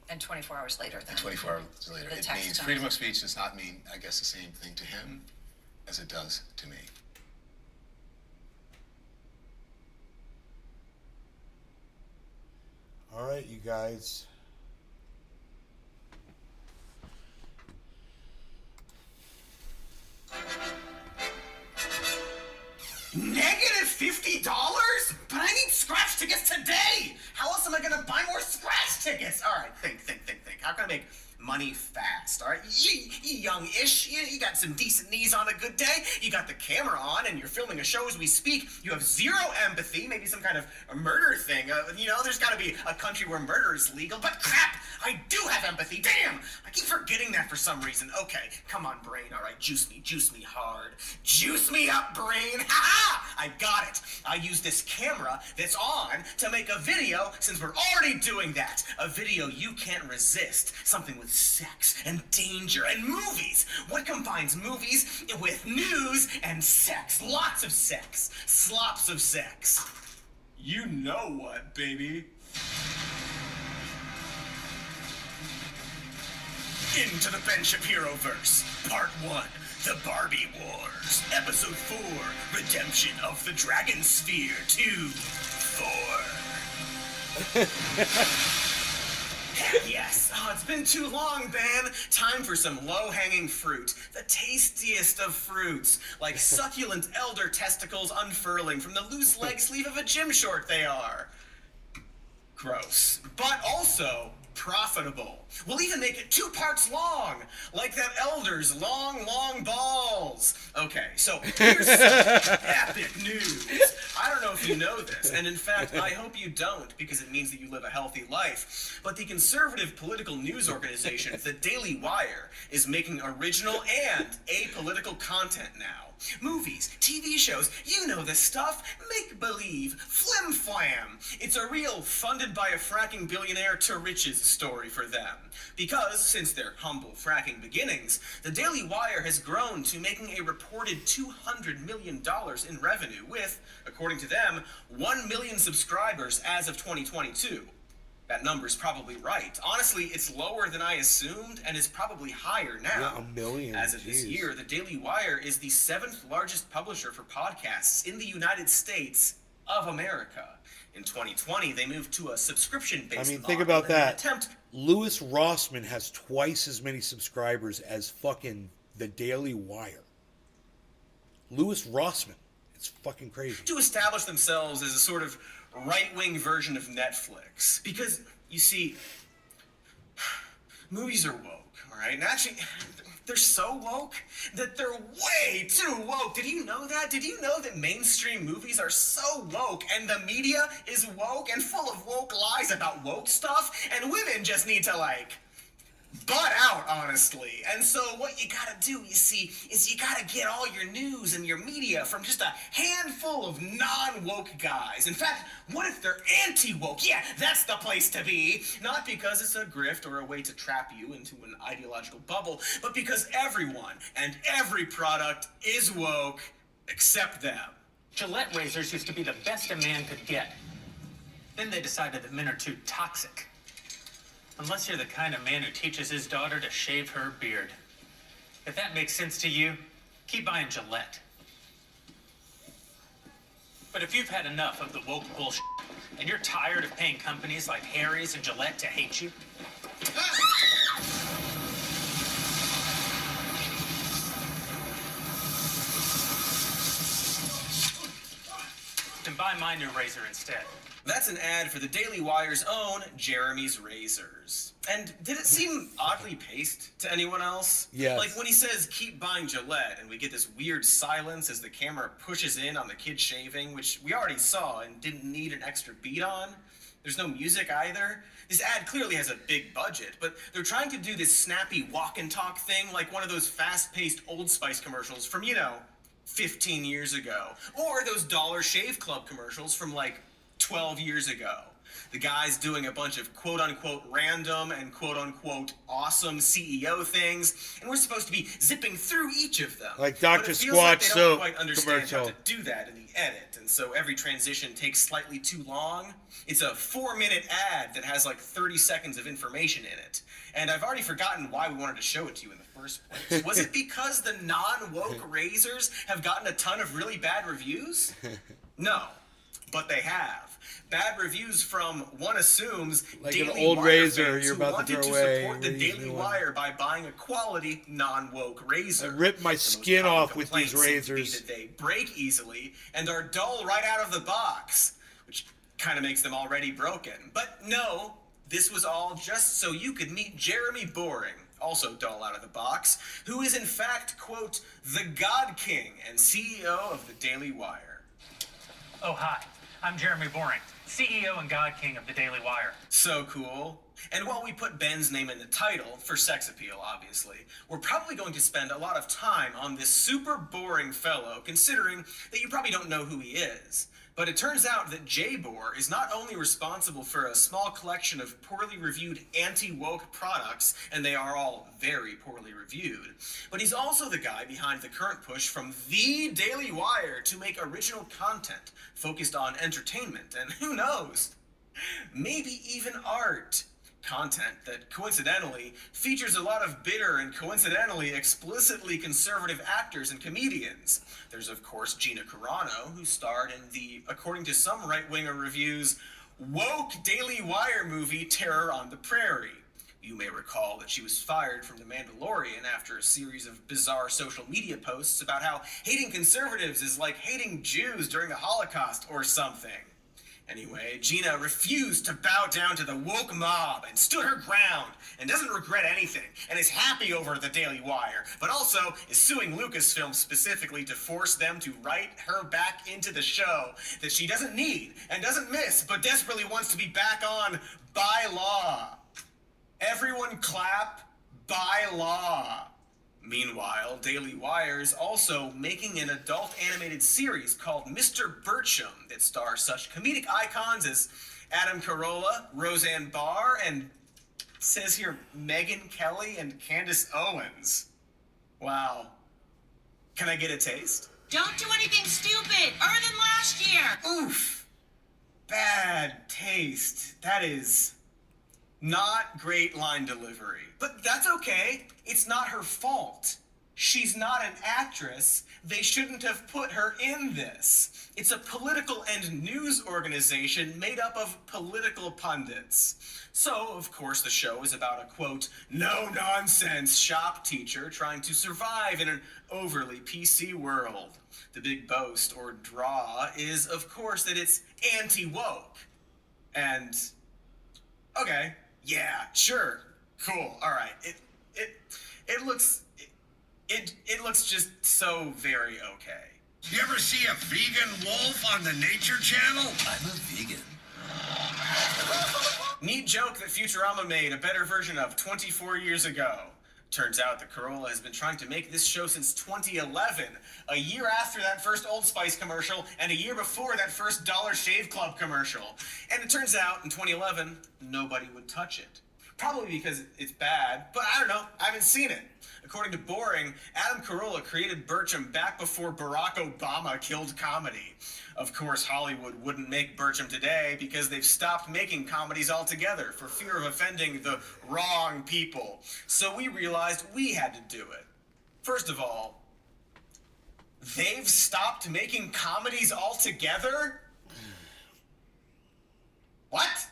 And 24 hours later, then. And 24 hours later, The it text means comes. freedom of speech does not mean, I guess, the same thing to him as it does to me. All right, you guys. $50? But I need scratch tickets today! How else am I gonna buy more scratch tickets? Alright, think. How can I make money fast? Alright, you young-ish, you got some decent knees on a good day, you got the camera on, and you're filming a show as we speak, you have zero empathy, maybe some kind of a murder thing, there's gotta be a country where murder is legal, but crap! I do have empathy, damn! I keep forgetting that for some reason. Okay, come on, brain, alright, juice me hard. Juice me up, brain! Ha-ha! I got it! I use this camera that's on to make a video since we're already doing that. A video you can't resist. Something with sex and danger and movies. What combines movies with news and sex? Lots of sex. Slops of sex. You know what, baby. Into the Ben Shapiro-verse, Part 1, The Barbie Wars, Episode 4, Redemption of the Dragon Sphere 2, 4. Heck yes! Oh, it's been too long, Ben. Time for some low-hanging fruit. The tastiest of fruits. Like succulent elder testicles unfurling from the loose leg sleeve of a gym short they are. Gross. But also profitable. We'll even make it 2 parts long, like that elder's long balls. Okay, so here's some epic news. I don't know if you know this, and in fact, I hope you don't, because it means that you live a healthy life. But the conservative political news organization, The Daily Wire, is making original and apolitical content now. Movies, TV shows, you know this stuff. Make-believe, flim-flam. It's a real funded by a fracking billionaire to riches story for them. Because, since their humble fracking beginnings, the Daily Wire has grown to making a reported $200 million in revenue with, according to them, 1 million subscribers as of 2022. That number's probably right. Honestly, it's lower than I assumed and is probably higher now. Yeah, 1 million. As of this year, the Daily Wire is the 7th largest publisher for podcasts in the United States of America. In 2020, they moved to a subscription-based I mean, model think about in an that. attempt. Louis Rossman has twice as many subscribers as fucking The Daily Wire. Louis Rossman. It's fucking crazy. To establish themselves as a sort of right-wing version of Netflix. Because, you see, movies are woke, alright? And actually, they're so woke that they're way too woke. Did you know that? Did you know that mainstream movies are so woke and the media is woke and full of woke lies about woke stuff? And women just need to, butt out, honestly. And so what you gotta do, you see, is you gotta get all your news and your media from just a handful of non-woke guys. In fact, what if they're anti-woke? Yeah, that's the place to be. Not because it's a grift or a way to trap you into an ideological bubble, but because everyone and every product is woke except them. Gillette razors used to be the best a man could get. Then they decided that men are too toxic. Unless you're the kind of man who teaches his daughter to shave her beard. If that makes sense to you, keep buying Gillette. But if you've had enough of the woke bullshit, and you're tired of paying companies like Harry's and Gillette to hate you, then buy my new razor instead. That's an ad for the Daily Wire's own Jeremy's Razors. And did it seem oddly paced to anyone else? Yes. Like when he says, keep buying Gillette, and we get this weird silence as the camera pushes in on the kid shaving, which we already saw and didn't need an extra beat on. There's no music either. This ad clearly has a big budget, but they're trying to do this snappy walk and talk thing like one of those fast-paced Old Spice commercials from, 15 years ago. Or those Dollar Shave Club commercials from like 12 years ago. The guy's doing a bunch of quote-unquote random and quote-unquote awesome CEO things, and we're supposed to be zipping through each of them. Like But Dr. it feels like Squatch they don't soap quite understand how commercial. to do that in the edit, and so every transition takes slightly too long. It's a 4-minute ad that has like 30 seconds of information in it, and I've already forgotten why we wanted to show it to you in the first place. Was it because the non-woke razors have gotten a ton of really bad reviews? No, but they have. Bad reviews from, one assumes, Like an Daily old Wire razor fans you're who about to wanted throw away, support the and use Daily new one. Wire by buying a quality, non-woke razor. I ripped my The most skin common off with these complaints seem to be razors. that they break easily and are dull right out of the box, which kind of makes them already broken. But no, this was all just so you could meet Jeremy Boring, also dull out of the box, who is in fact, quote, the God King and CEO of the Daily Wire. Oh, hi. I'm Jeremy Boring, CEO and God King of the Daily Wire. So cool. And while we put Ben's name in the title, for sex appeal, obviously, we're probably going to spend a lot of time on this super boring fellow, considering that you probably don't know who he is. But it turns out that J-Bor is not only responsible for a small collection of poorly reviewed anti-woke products, and they are all very poorly reviewed, but he's also the guy behind the current push from the Daily Wire to make original content focused on entertainment, and who knows, maybe even art. Content that coincidentally features a lot of bitter and coincidentally explicitly conservative actors and comedians. There's of course Gina Carano, who starred in the, according to some right-winger reviews, woke Daily Wire movie Terror on the Prairie. You may recall that she was fired from The Mandalorian after a series of bizarre social media posts about how hating conservatives is like hating Jews during the Holocaust or something. Anyway, Gina refused to bow down to the woke mob and stood her ground and doesn't regret anything and is happy over the Daily Wire, but also is suing Lucasfilm specifically to force them to write her back into the show that she doesn't need and doesn't miss but desperately wants to be back on by law. Everyone clap, by law. Meanwhile, Daily Wire is also making an adult animated series called Mr. Bircham that stars such comedic icons as Adam Carolla, Roseanne Barr, and, it says here, Megyn Kelly and Candace Owens. Wow. Can I get a taste? Don't do anything stupid, other than last year. Oof. Bad taste. That is not great line delivery. But that's okay. It's not her fault. She's not an actress. They shouldn't have put her in this. It's a political and news organization made up of political pundits. So, of course, the show is about a, quote, no-nonsense shop teacher trying to survive in an overly PC world. The big boast or draw is, of course, that it's anti-woke. And, okay, yeah, sure, cool, all right. It looks just so very okay. You ever see a vegan wolf on the Nature Channel? I'm a vegan. Neat joke that Futurama made a better version of 24 years ago. Turns out that Carolla has been trying to make this show since 2011, a year after that first Old Spice commercial and a year before that first Dollar Shave Club commercial. And it turns out in 2011, nobody would touch it. Probably because it's bad, but I don't know, I haven't seen it. According to Boring, Adam Carolla created Bircham back before Barack Obama killed comedy. Of course, Hollywood wouldn't make Bircham today because they've stopped making comedies altogether for fear of offending the wrong people. So we realized we had to do it. First of all, they've stopped making comedies altogether? What?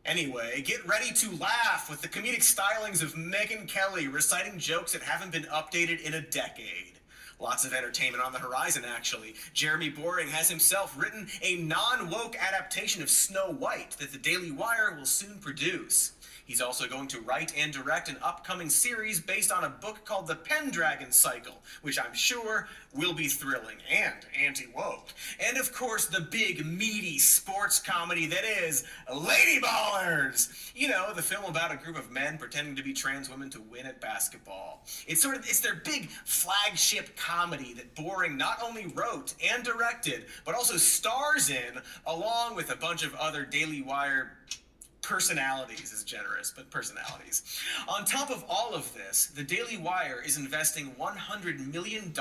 Anyway, get ready to laugh with the comedic stylings of Megyn Kelly reciting jokes that haven't been updated in a decade. Lots of entertainment on the horizon, actually. Jeremy Boring has himself written a non-woke adaptation of Snow White that the Daily Wire will soon produce. He's also going to write and direct an upcoming series based on a book called The Pendragon Cycle, which I'm sure will be thrilling and anti-woke. And of course, the big, meaty sports comedy that is Lady Ballers! You know, the film about a group of men pretending to be trans women to win at basketball. It's their big flagship comedy that Boring not only wrote and directed, but also stars in, along with a bunch of other Daily Wire personalities, is generous, but personalities. On top of all of this, the Daily Wire is investing $100 million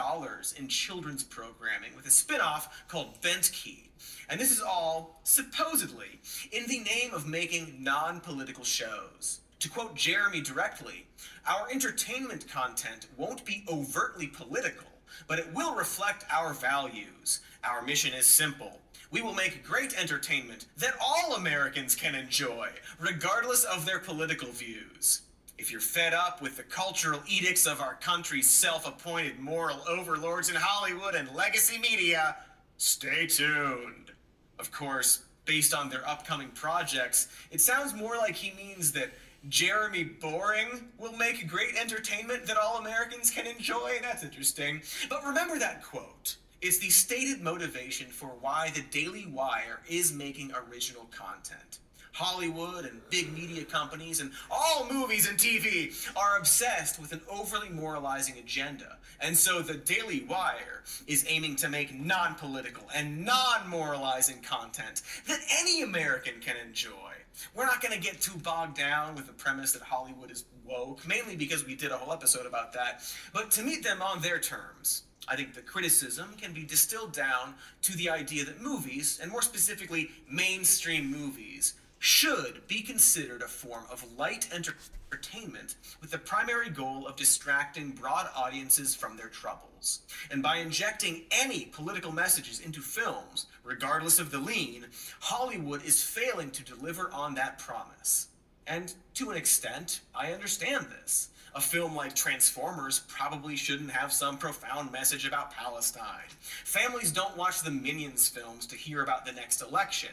in children's programming with a spin-off called BAKEY. And this is all, supposedly, in the name of making non-political shows. To quote Jeremy directly, our entertainment content won't be overtly political, but it will reflect our values. Our mission is simple. We will make great entertainment that all Americans can enjoy, regardless of their political views. If you're fed up with the cultural edicts of our country's self-appointed moral overlords in Hollywood and legacy media, stay tuned. Of course, based on their upcoming projects, it sounds more like he means that Jeremy Boring will make great entertainment that all Americans can enjoy. That's interesting. But remember that quote. It's the stated motivation for why the Daily Wire is making original content. Hollywood and big media companies and all movies and TV are obsessed with an overly moralizing agenda. And so the Daily Wire is aiming to make non-political and non-moralizing content that any American can enjoy. We're not going to get too bogged down with the premise that Hollywood is woke, mainly because we did a whole episode about that, but to meet them on their terms. I think the criticism can be distilled down to the idea that movies, and more specifically mainstream movies, should be considered a form of light entertainment with the primary goal of distracting broad audiences from their troubles. And by injecting any political messages into films, regardless of the lean, Hollywood is failing to deliver on that promise. And to an extent, I understand this. A film like Transformers probably shouldn't have some profound message about Palestine. Families don't watch the Minions films to hear about the next election.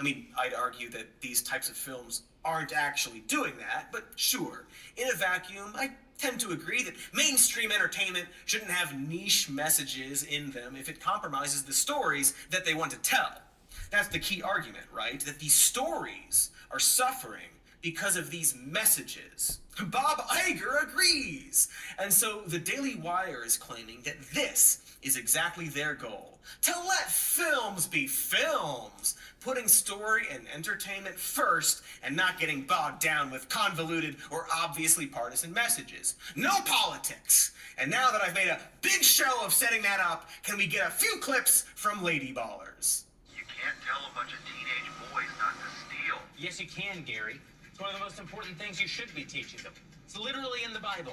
I mean, I'd argue that these types of films aren't actually doing that, but sure, in a vacuum, I tend to agree that mainstream entertainment shouldn't have niche messages in them if it compromises the stories that they want to tell. That's the key argument, right? That these stories are suffering because of these messages. Bob Iger agrees. And so the Daily Wire is claiming that this is exactly their goal. To let films be films, putting story and entertainment first and not getting bogged down with convoluted or obviously partisan messages. No politics. And now that I've made a big show of setting that up, can we get a few clips from Lady Ballers? You can't tell a bunch of teenage boys not to steal. Yes, you can, Gary. It's one of the most important things you should be teaching them. It's literally in the Bible.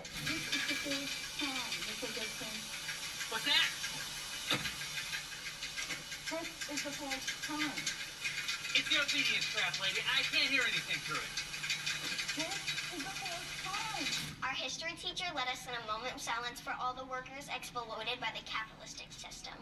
What's that? This is the fourth time. It's the obedience trap, lady. I can't hear anything through it. This is the fourth time. Our history teacher led us in a moment of silence for all the workers exploited by the capitalistic system.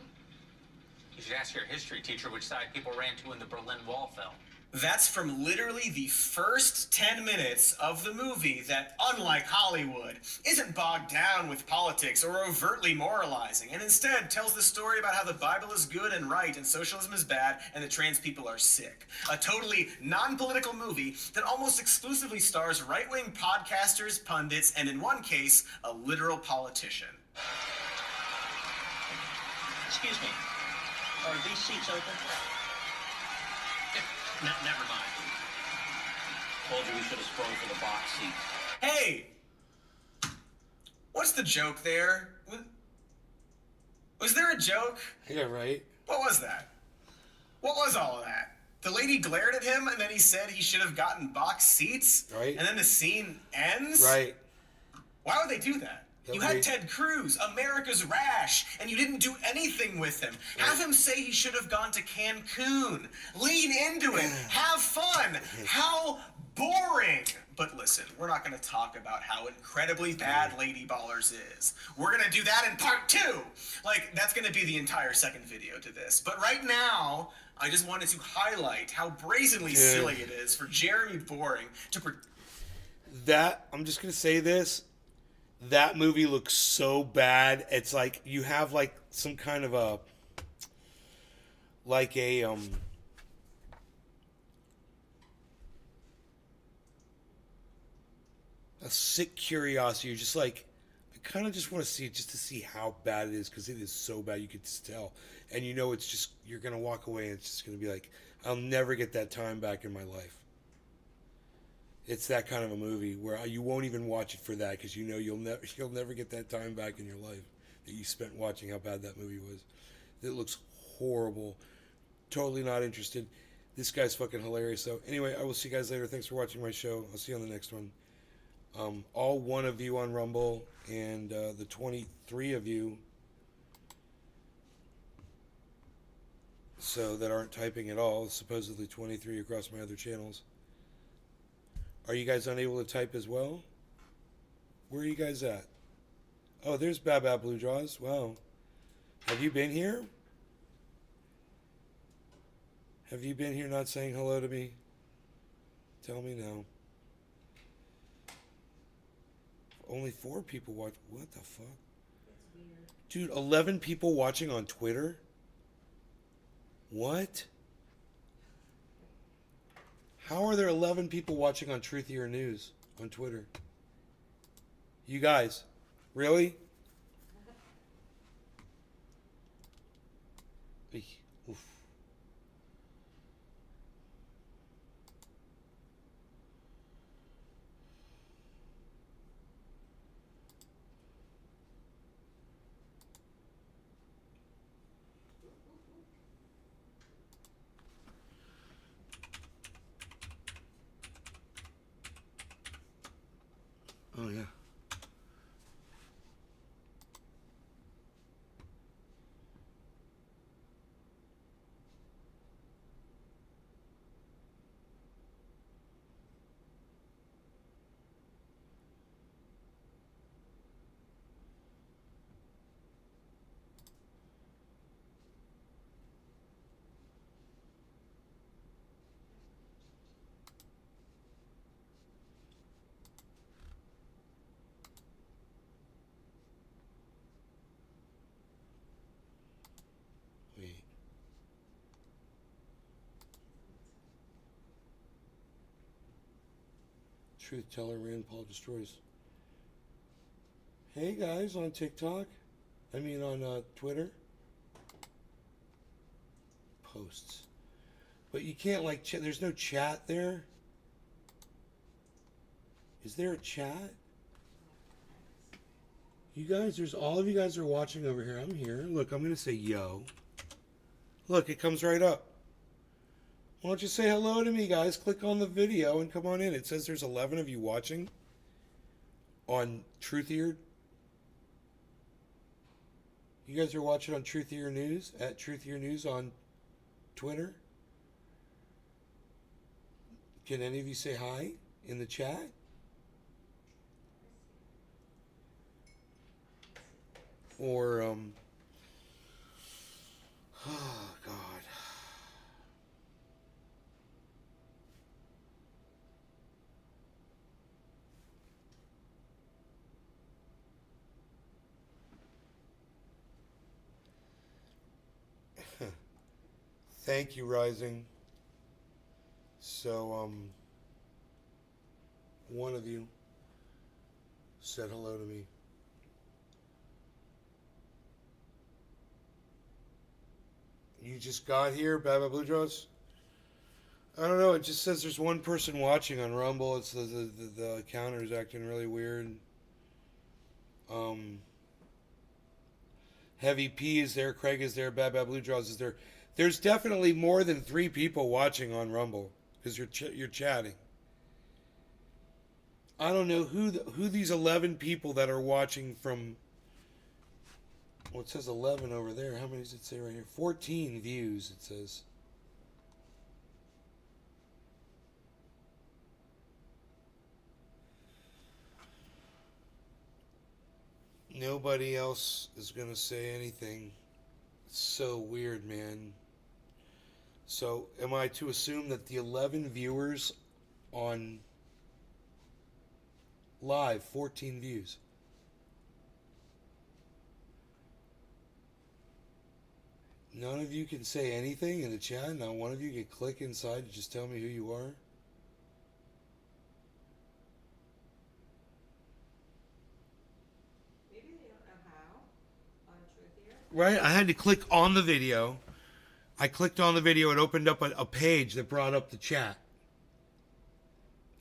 You should ask your history teacher which side people ran to when the Berlin Wall fell. That's from literally the first 10 minutes of the movie that, unlike Hollywood, isn't bogged down with politics or overtly moralizing, and instead tells the story about how the Bible is good and right and socialism is bad and that trans people are sick. A totally non-political movie that almost exclusively stars right-wing podcasters, pundits, and in one case, a literal politician. Excuse me. Are these seats open? Never mind. Told you we should have sprung for the box seat. Hey! What's the joke there? Was there a joke? Yeah, right. What was that? What was all of that? The lady glared at him and then he said he should have gotten box seats? Right. And then the scene ends? Right. Why would they do that? You had Ted Cruz, America's Rash, and you didn't do anything with him. Have him say he should have gone to Cancun. Lean into it. Have fun. How boring. But listen, we're not going to talk about how incredibly bad Lady Ballers is. We're going to do that in part 2. Like, that's going to be the entire second video to this. But right now, I just wanted to highlight how brazenly silly it is for Jeremy Boring to That, I'm just gonna say this. That movie looks so bad. It's like you have like some kind of a like a sick curiosity. You're just like, I kind of just want to see it just to see how bad it is because it is so bad. You could just tell, and you know it's just you're gonna walk away and it's just gonna be like, I'll never get that time back in my life. It's that kind of a movie where you won't even watch it for that because you know you'll never get that time back in your life that you spent watching how bad that movie was. It looks horrible. Totally not interested. This guy's fucking hilarious though. Anyway, I will see you guys later. Thanks for watching my show. I'll see you on the next one. All one of you on Rumble and the 23 of you so that aren't typing at all, supposedly 23 across my other channels. Are you guys unable to type as well? Where are you guys at? Oh, there's Baba Blue Jaws. Wow. Have you been here? Have you been here not saying hello to me? Tell me now. Only 4 people watch. What the fuck? That's weird. Dude, 11 people watching on Twitter? What? How are there 11 people watching on Truthier News on Twitter? You guys, really? Oof. Oh, yeah. Wait. Truth teller Rand Paul destroys. Hey guys on TikTok. I mean on Twitter. Posts. But you can't like there's no chat there. Is there a chat? You guys, there's all of you guys are watching over here. I'm here. Look, I'm gonna say yo. Look, it comes right up. Why don't you say hello to me, guys? Click on the video and come on in. It says there's 11 of you watching on Truthier. You guys are watching on Truthier News, at Truthier News on Twitter. Can any of you say hi in the chat? Or, oh, God. Thank you, Rising. So, one of you said hello to me. You just got here, Baba Blue Jaws? I don't know. It just says there's one person watching on Rumble. It's the counter's acting really weird. Heavy P is there. Craig is there. Baba Blue Jaws is there. There's definitely more than 3 people watching on Rumble because you're chatting. I don't know who these 11 people that are watching from. Well, it says 11 over there. How many does it say right here? 14 views, it says. Nobody else is going to say anything. It's so weird, man. So, am I to assume that the 11 viewers on Live, 14 views. None of you can say anything in the chat. Not one of you can click inside to just tell me who you are. Maybe they don't know how on Truthier. Right? I had to click on the video. I clicked on the video. It opened up a page that brought up the chat.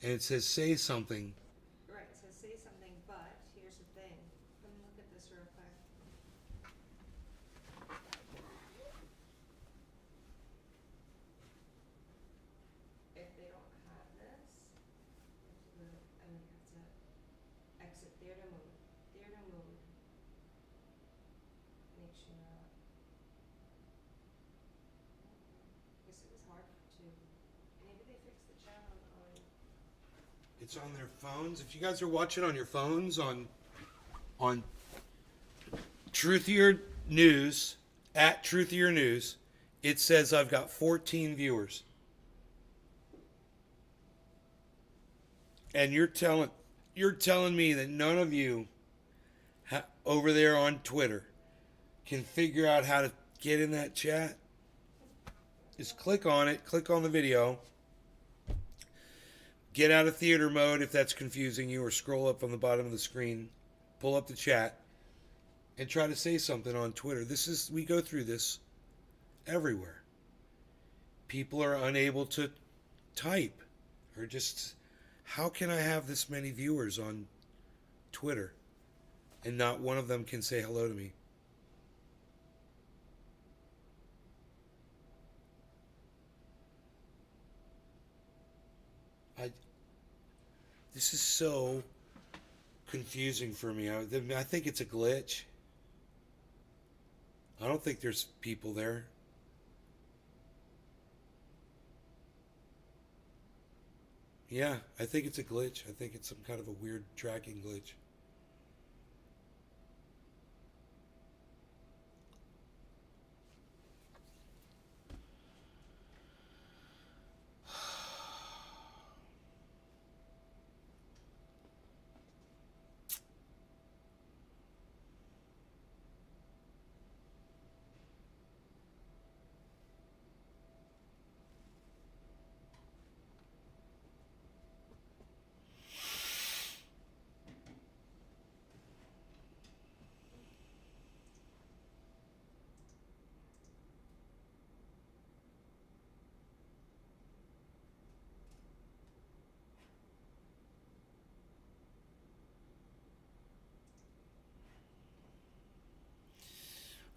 And it says, say something. Right, so say something, but here's the thing. Let me look at this real quick. If they don't have this, you have to exit theater mode. Theater mode. Make sure. I guess it was hard to. Maybe they fixed the chat on. It's on their phones. If you guys are watching on your phones on Truthier News, at Truthier News, it says I've got 14 viewers. And you're telling me that none of you over there on Twitter can figure out how to get in that chat? Just click on it, click on the video. Get out of theater mode if that's confusing you, or scroll up on the bottom of the screen, pull up the chat, and try to say something on Twitter. We go through this everywhere. People are unable to type, or just, how can I have this many viewers on Twitter and not one of them can say hello to me? This is so confusing for me. I think it's a glitch. I don't think there's people there. Yeah, I think it's a glitch. I think it's some kind of a weird tracking glitch.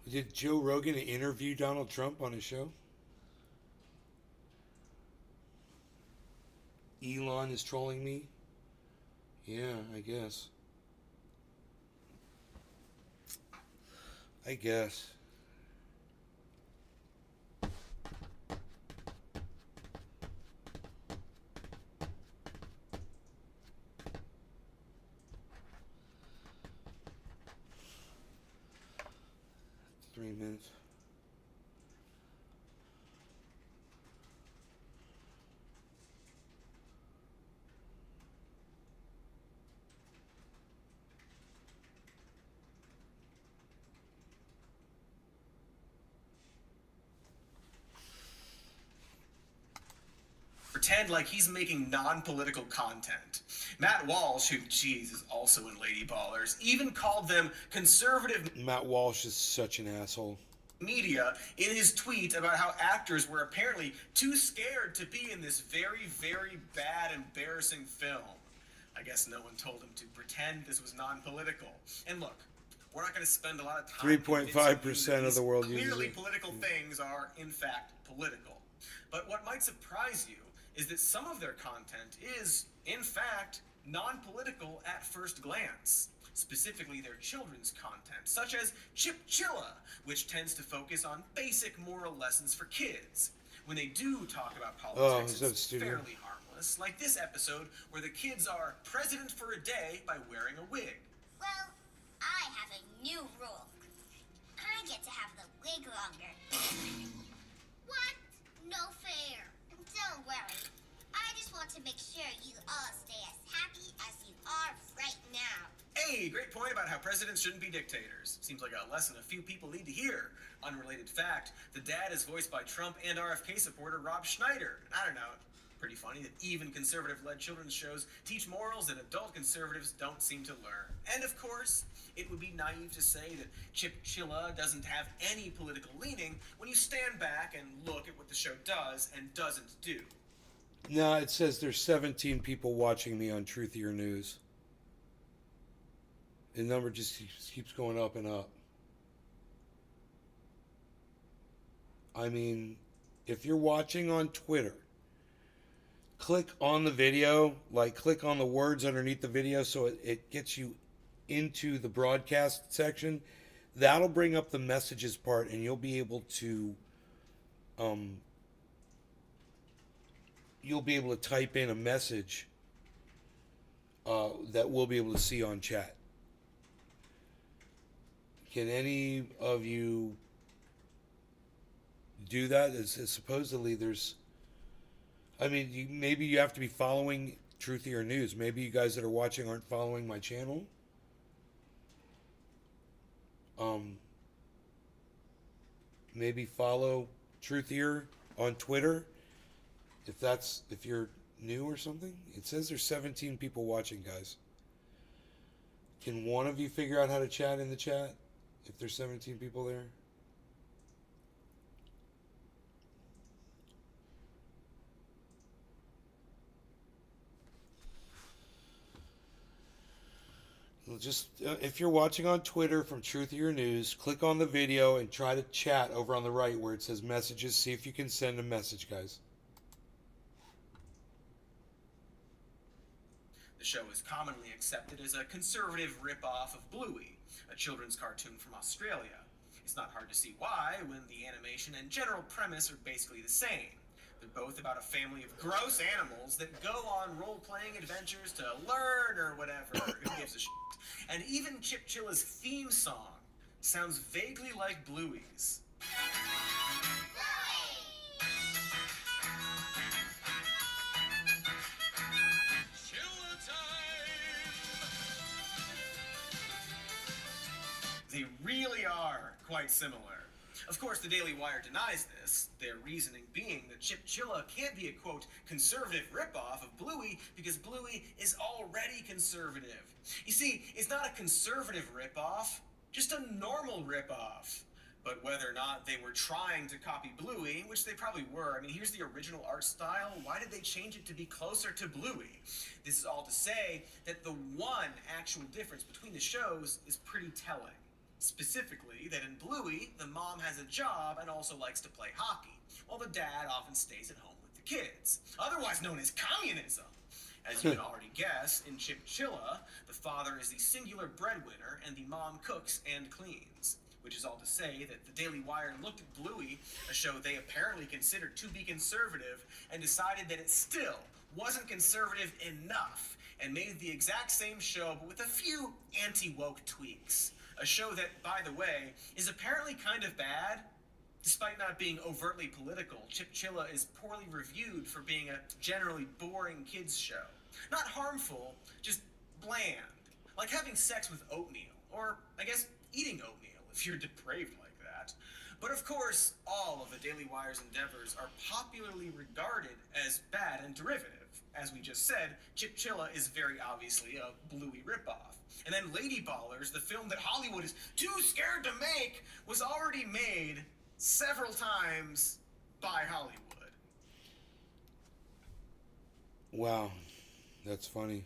Did Joe Rogan interview Donald Trump on his show? Elon is trolling me? Yeah, I guess. I guess. Minutes. Pretend like he's making non-political content. Matt Walsh, who, geez, is also in Lady Ballers, even called them conservative Matt Walsh is such an asshole. Media in his tweet about how actors were apparently too scared to be in this very, very bad, embarrassing film. I guess no one told him to pretend this was non-political. And look, we're not going to spend a lot of time 3.5% of the world uses clearly it. political things are, in fact, political. But what might surprise you is that some of their content is, in fact, non-political at first glance. Specifically their children's content, such as Chipchilla, which tends to focus on basic moral lessons for kids. When they do talk about politics, it's fairly harmless, like this episode where the kids are president for a day by wearing a wig. Well, I have a new rule. I get to have the wig longer. What? No fair. Don't worry. I just want to make sure you all stay as happy as you are presidents shouldn't be dictators. Seems like a lesson a few people need to hear. Unrelated fact, the dad is voiced by Trump and RFK supporter Rob Schneider. I don't know, pretty funny that even conservative-led children's shows teach morals that adult conservatives don't seem to learn. And of course, it would be naive to say that Chip Chilla doesn't have any political leaning when you stand back and look at what the show does and doesn't do. No, it says there's 17 people watching me on Truthier News. The number just keeps going up and up. I mean, if you're watching on Twitter, click on the video, like click on the words underneath the video so it gets you into the broadcast section. That'll bring up the messages part and you'll be able to type in a message that we'll be able to see on chat. Can any of you do that? Supposedly there's, I mean, maybe you have to be following Truthier News. Maybe you guys that are watching aren't following my channel. Maybe follow Truthier on Twitter if you're new or something. It says there's 17 people watching, guys. Can one of you figure out how to chat in the chat if there's 17 people there? Just if you're watching on Twitter from Truthier News, click on the video and try to chat over on the right where it says messages. See if you can send a message, guys. The show is commonly accepted as a conservative rip-off of Bluey, a children's cartoon from Australia. It's not hard to see why when the animation and general premise are basically the same. They're both about a family of gross animals that go on role-playing adventures to learn or whatever. Who gives a shit? And even Chip Chilla's theme song sounds vaguely like Bluey's. They really are quite similar. Of course, the Daily Wire denies this, their reasoning being that Chip Chilla can't be a, quote, conservative ripoff of Bluey because Bluey is already conservative. You see, it's not a conservative ripoff, just a normal ripoff. But whether or not they were trying to copy Bluey, which they probably were, I mean, here's the original art style. Why did they change it to be closer to Bluey? This is all to say that the one actual difference between the shows is pretty telling. Specifically, that in Bluey, the mom has a job and also likes to play hockey, while the dad often stays at home with the kids, otherwise known as communism. As you can already guess, in Chip Chilla, the father is the singular breadwinner and the mom cooks and cleans. Which is all to say that the Daily Wire looked at Bluey, a show they apparently considered to be conservative, and decided that it still wasn't conservative enough, and made the exact same show but with a few anti-woke tweaks. A show that, by the way, is apparently kind of bad. Despite not being overtly political, Chip Chilla is poorly reviewed for being a generally boring kids show. Not harmful, just bland. Like having sex with oatmeal, or I guess eating oatmeal if you're depraved like that. But of course, all of the Daily Wire's endeavors are popularly regarded as bad and derivative. As we just said, Chip Chilla is very obviously a Bluey ripoff. And then Lady Ballers, the film that Hollywood is too scared to make, was already made several times by Hollywood. Wow, that's funny.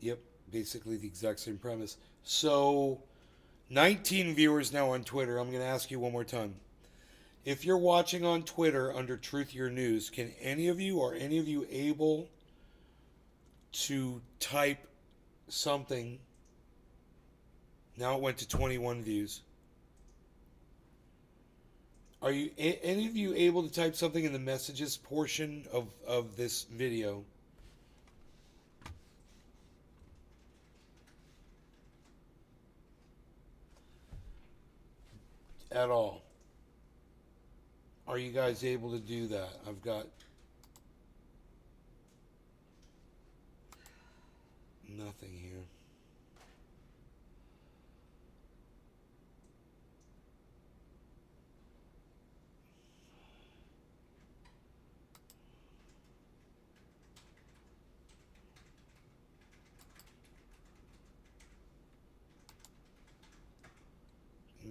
Yep, basically the exact same premise. So, 19 viewers now on Twitter. I'm going to ask you one more time. If you're watching on Twitter under Truthier News, can any of you, able to type something? Now it went to 21 views. Are you any of you able to type something in the messages portion of this video? At all? Are you guys able to do that? I've got Nothing here.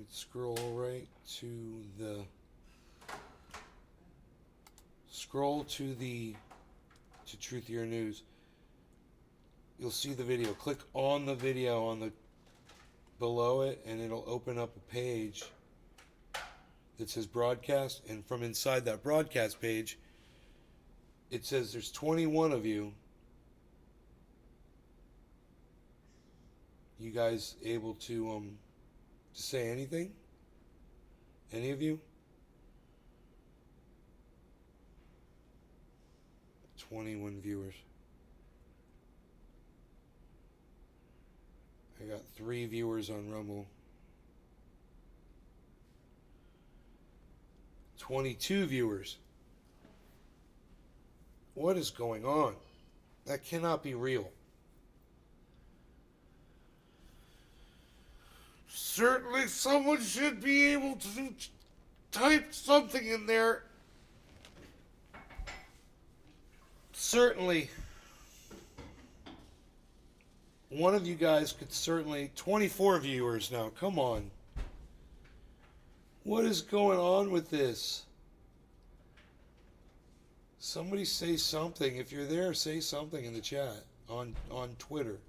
Scroll right to the to Truthier News. You'll see the video. Click on the video on the below it, and it'll open up a page that says broadcast, and from inside that broadcast page it says there's 21 of you. You guys able to say anything? Any of you? 21 viewers. I got 3 viewers on Rumble. 22 viewers. What is going on? That cannot be real. Certainly someone should be able to type something in there. Certainly. One of you guys could certainly... 24 viewers now. Come on. What is going on with this? Somebody say something. If you're there, say something in the chat on Twitter.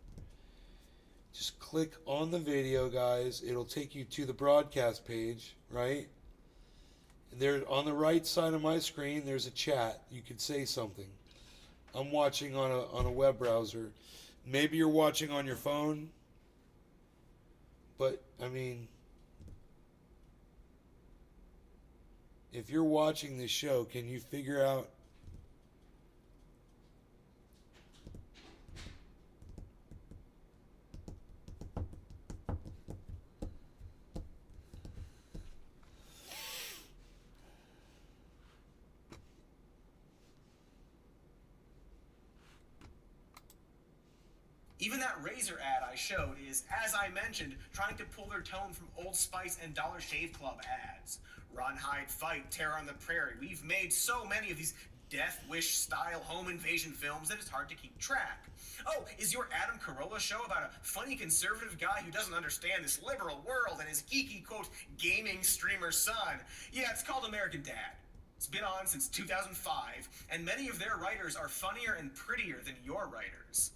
Just click on the video, guys. It'll take you to the broadcast page, right? There on the right side of my screen, there's a chat. You can say something. I'm watching on a web browser. Maybe you're watching on your phone. But, I mean, if you're watching this show, can you figure out Even that razor ad I showed is, as I mentioned, trying to pull their tone from Old Spice and Dollar Shave Club ads. Run, hide, fight, terror on the prairie. We've made so many of these Death Wish style home invasion films that it's hard to keep track. Oh, is your Adam Carolla show about a funny conservative guy who doesn't understand this liberal world and his geeky, quote, gaming streamer son? Yeah, it's called American Dad. It's been on since 2005, and many of their writers are funnier and prettier than your writers.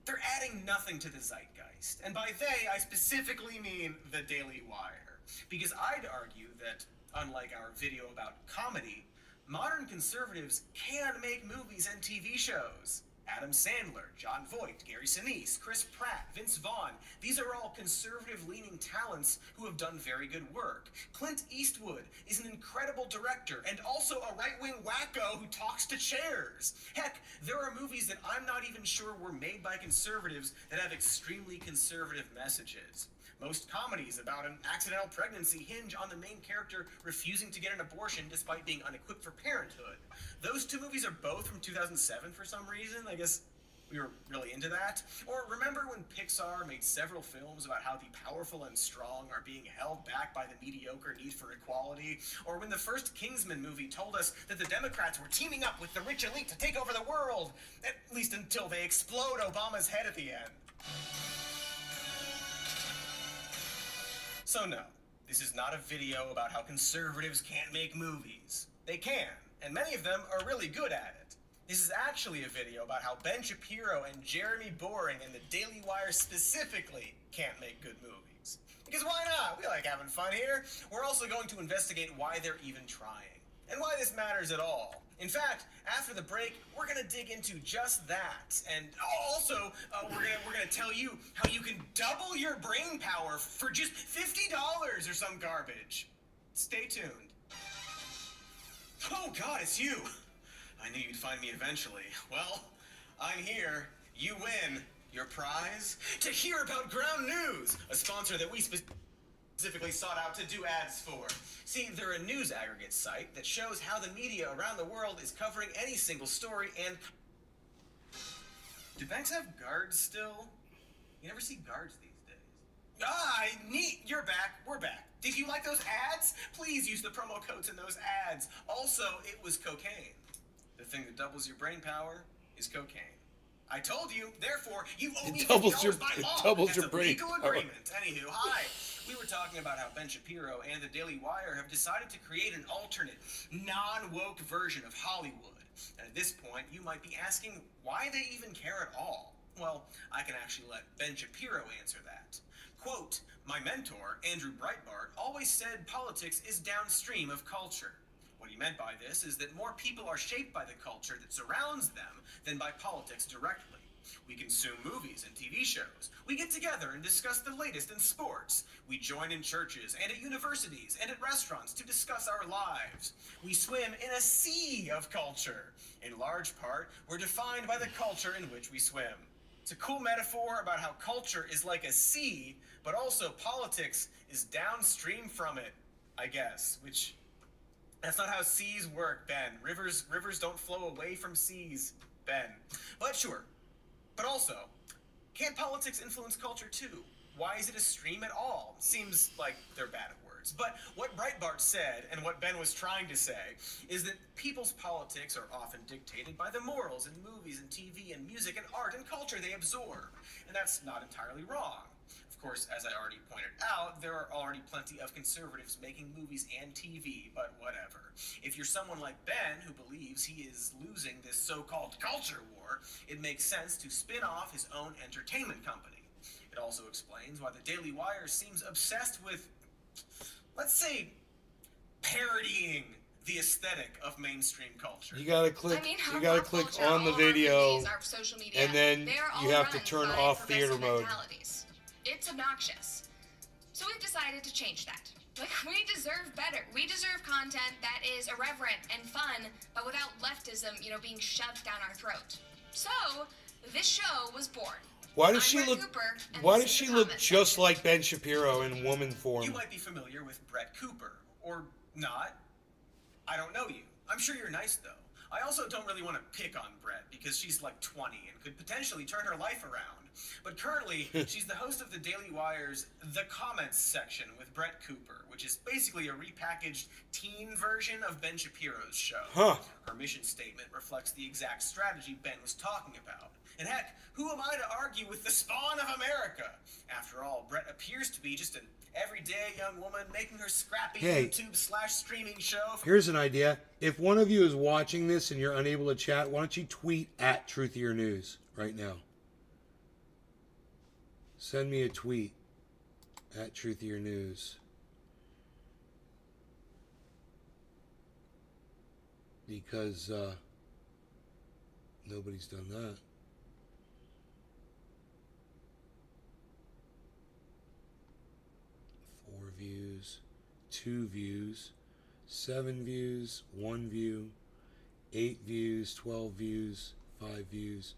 They're adding nothing to the zeitgeist. And by they, I specifically mean the Daily Wire. Because I'd argue that, unlike our video about comedy, modern conservatives can make movies and TV shows. Adam Sandler, Jon Voight, Gary Sinise, Chris Pratt, Vince Vaughn. These are all conservative-leaning talents who have done very good work. Clint Eastwood is an incredible director and also a right-wing wacko who talks to chairs. Heck, there are movies that I'm not even sure were made by conservatives that have extremely conservative messages. Most comedies about an accidental pregnancy hinge on the main character refusing to get an abortion despite being unequipped for parenthood. Those two movies are both from 2007 for some reason. I guess we were really into that. Or remember when Pixar made several films about how the powerful and strong are being held back by the mediocre need for equality? Or when the first Kingsman movie told us that the Democrats were teaming up with the rich elite to take over the world, at least until they explode Obama's head at the end. So no, this is not a video about how conservatives can't make movies. They can, and many of them are really good at it. This is actually a video about how Ben Shapiro and Jeremy Boring and the Daily Wire specifically can't make good movies. Because why not? We like having fun here. We're also going to investigate why they're even trying, and why this matters at all. In fact, after the break, we're gonna dig into just that, and also we're gonna tell you how you can double your brain power for just $50 or some garbage. Stay tuned. Oh God, it's you. I knew you'd find me eventually. Well, I'm here. You win. Your prize? To hear about Ground News, a sponsor that we specifically sought out to do ads for. See, they're a news aggregate site that shows how the media around the world is covering any single story and Do banks have guards still? You never see guards these days. Neat. You're back. We're back. Did you like those ads? Please use the promo codes in those ads. Also, it was cocaine. The thing that doubles your brain power is cocaine. I told you, therefore, you owe me $50 by law. Doubles your That's a brain legal power. agreement. Anywho, hi. We were talking about how Ben Shapiro and the Daily Wire have decided to create an alternate, non-woke version of Hollywood. And at this point, you might be asking why they even care at all. Well, I can actually let Ben Shapiro answer that. Quote, my mentor, Andrew Breitbart, always said politics is downstream of culture. What he meant by this is that more people are shaped by the culture that surrounds them than by politics directly. We consume movies and TV shows. We get together and discuss the latest in sports. We join in churches and at universities and at restaurants to discuss our lives. We swim in a sea of culture. In large part, we're defined by the culture in which we swim. It's a cool metaphor about how culture is like a sea, but also politics is downstream from it, I guess, which... That's not how seas work, Ben. Rivers don't flow away from seas, Ben. But sure. But also, can't politics influence culture too? Why is it a stream at all? Seems like they're bad at words. But what Breitbart said, and what Ben was trying to say, is that people's politics are often dictated by the morals in movies and TV and music and art and culture they absorb. And that's not entirely wrong. Of course, as I already pointed out, there are already plenty of conservatives making movies and TV, but whatever. If you're someone like Ben, who believes he is losing this so-called culture war, it makes sense to spin off his own entertainment company. It also explains why the Daily Wire seems obsessed with, let's say, parodying the aesthetic of mainstream culture. You gotta click. I mean, You gotta click on the video, our social media, and then they're all you have to run turn by off theater progressive mode. mentalities. It's obnoxious. So we've decided to change that. Like, we deserve better. We deserve content that is irreverent and fun, but without leftism, being shoved down our throat. So, this show was born. Why does I'm she Brett look? Cooper, and Why this does is she the look comment just section. like Ben Shapiro in woman form? You might be familiar with Brett Cooper, or not. I don't know you. I'm sure you're nice, though. I also don't really want to pick on Brett because she's like 20 and could potentially turn her life around. But currently, she's the host of the Daily Wire's The Comments section with Brett Cooper, which is basically a repackaged teen version of Ben Shapiro's show. Huh. Her mission statement reflects the exact strategy Ben was talking about. And heck, who am I to argue with the spawn of America? After all, Brett appears to be just an everyday young woman making her scrappy Hey. YouTube/streaming show. Here's an idea. If one of you is watching this and you're unable to chat, why don't you tweet at Truthier News right now? Send me a tweet at Truthier News. Because nobody's done that. 4 views, 2 views, 7 views, 1 view, 8 views, 12 views, 5 views,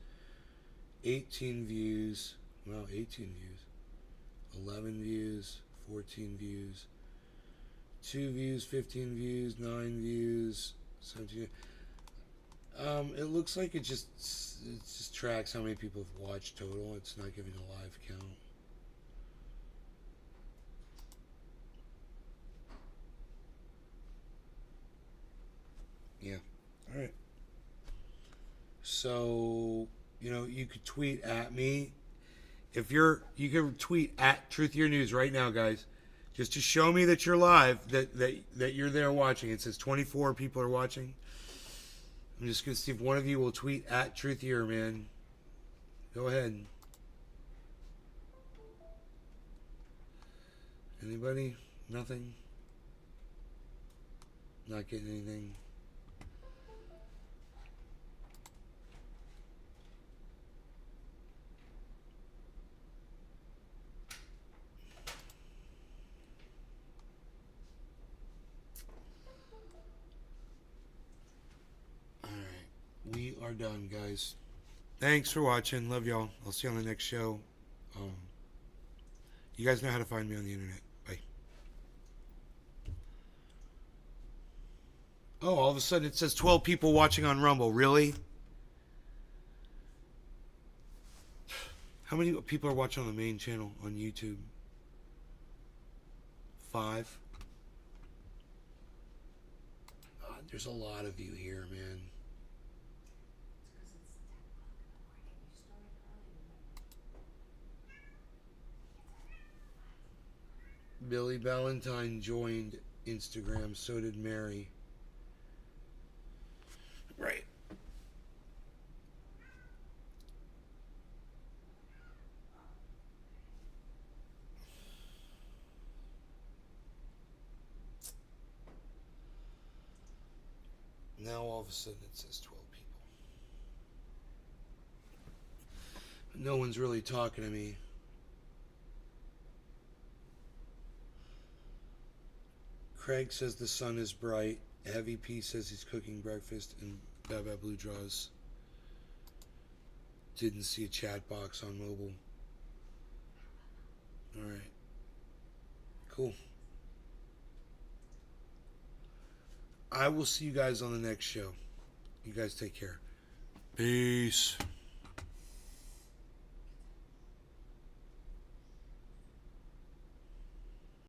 18 views, well, 18 views, 11 views, 14 views, 2 views, 15 views, 9 views, 17. It looks like it just tracks how many people have watched total. It's not giving a live count. Yeah. All right. So, you could tweet at me. You can tweet at Truthier News right now, guys. Just to show me that you're live, that you're there watching. It says 24 people are watching. I'm just going to see if one of you will tweet at Truthier, man. Go ahead. Anybody? Nothing? Not getting anything? We are done, guys. Thanks for watching. Love y'all. I'll see you on the next show. You guys know how to find me on the internet. Bye. Oh, all of a sudden it says 12 people watching on Rumble. Really? How many people are watching on the main channel on YouTube? 5. God, there's a lot of you here, man. Billy Valentine joined Instagram, so did Mary. Right. Now all of a sudden it says 12 people. No one's really talking to me. Craig says the sun is bright. Heavy P says he's cooking breakfast. And Baba Blue Draws didn't see a chat box on mobile. Alright. Cool. I will see you guys on the next show. You guys take care. Peace.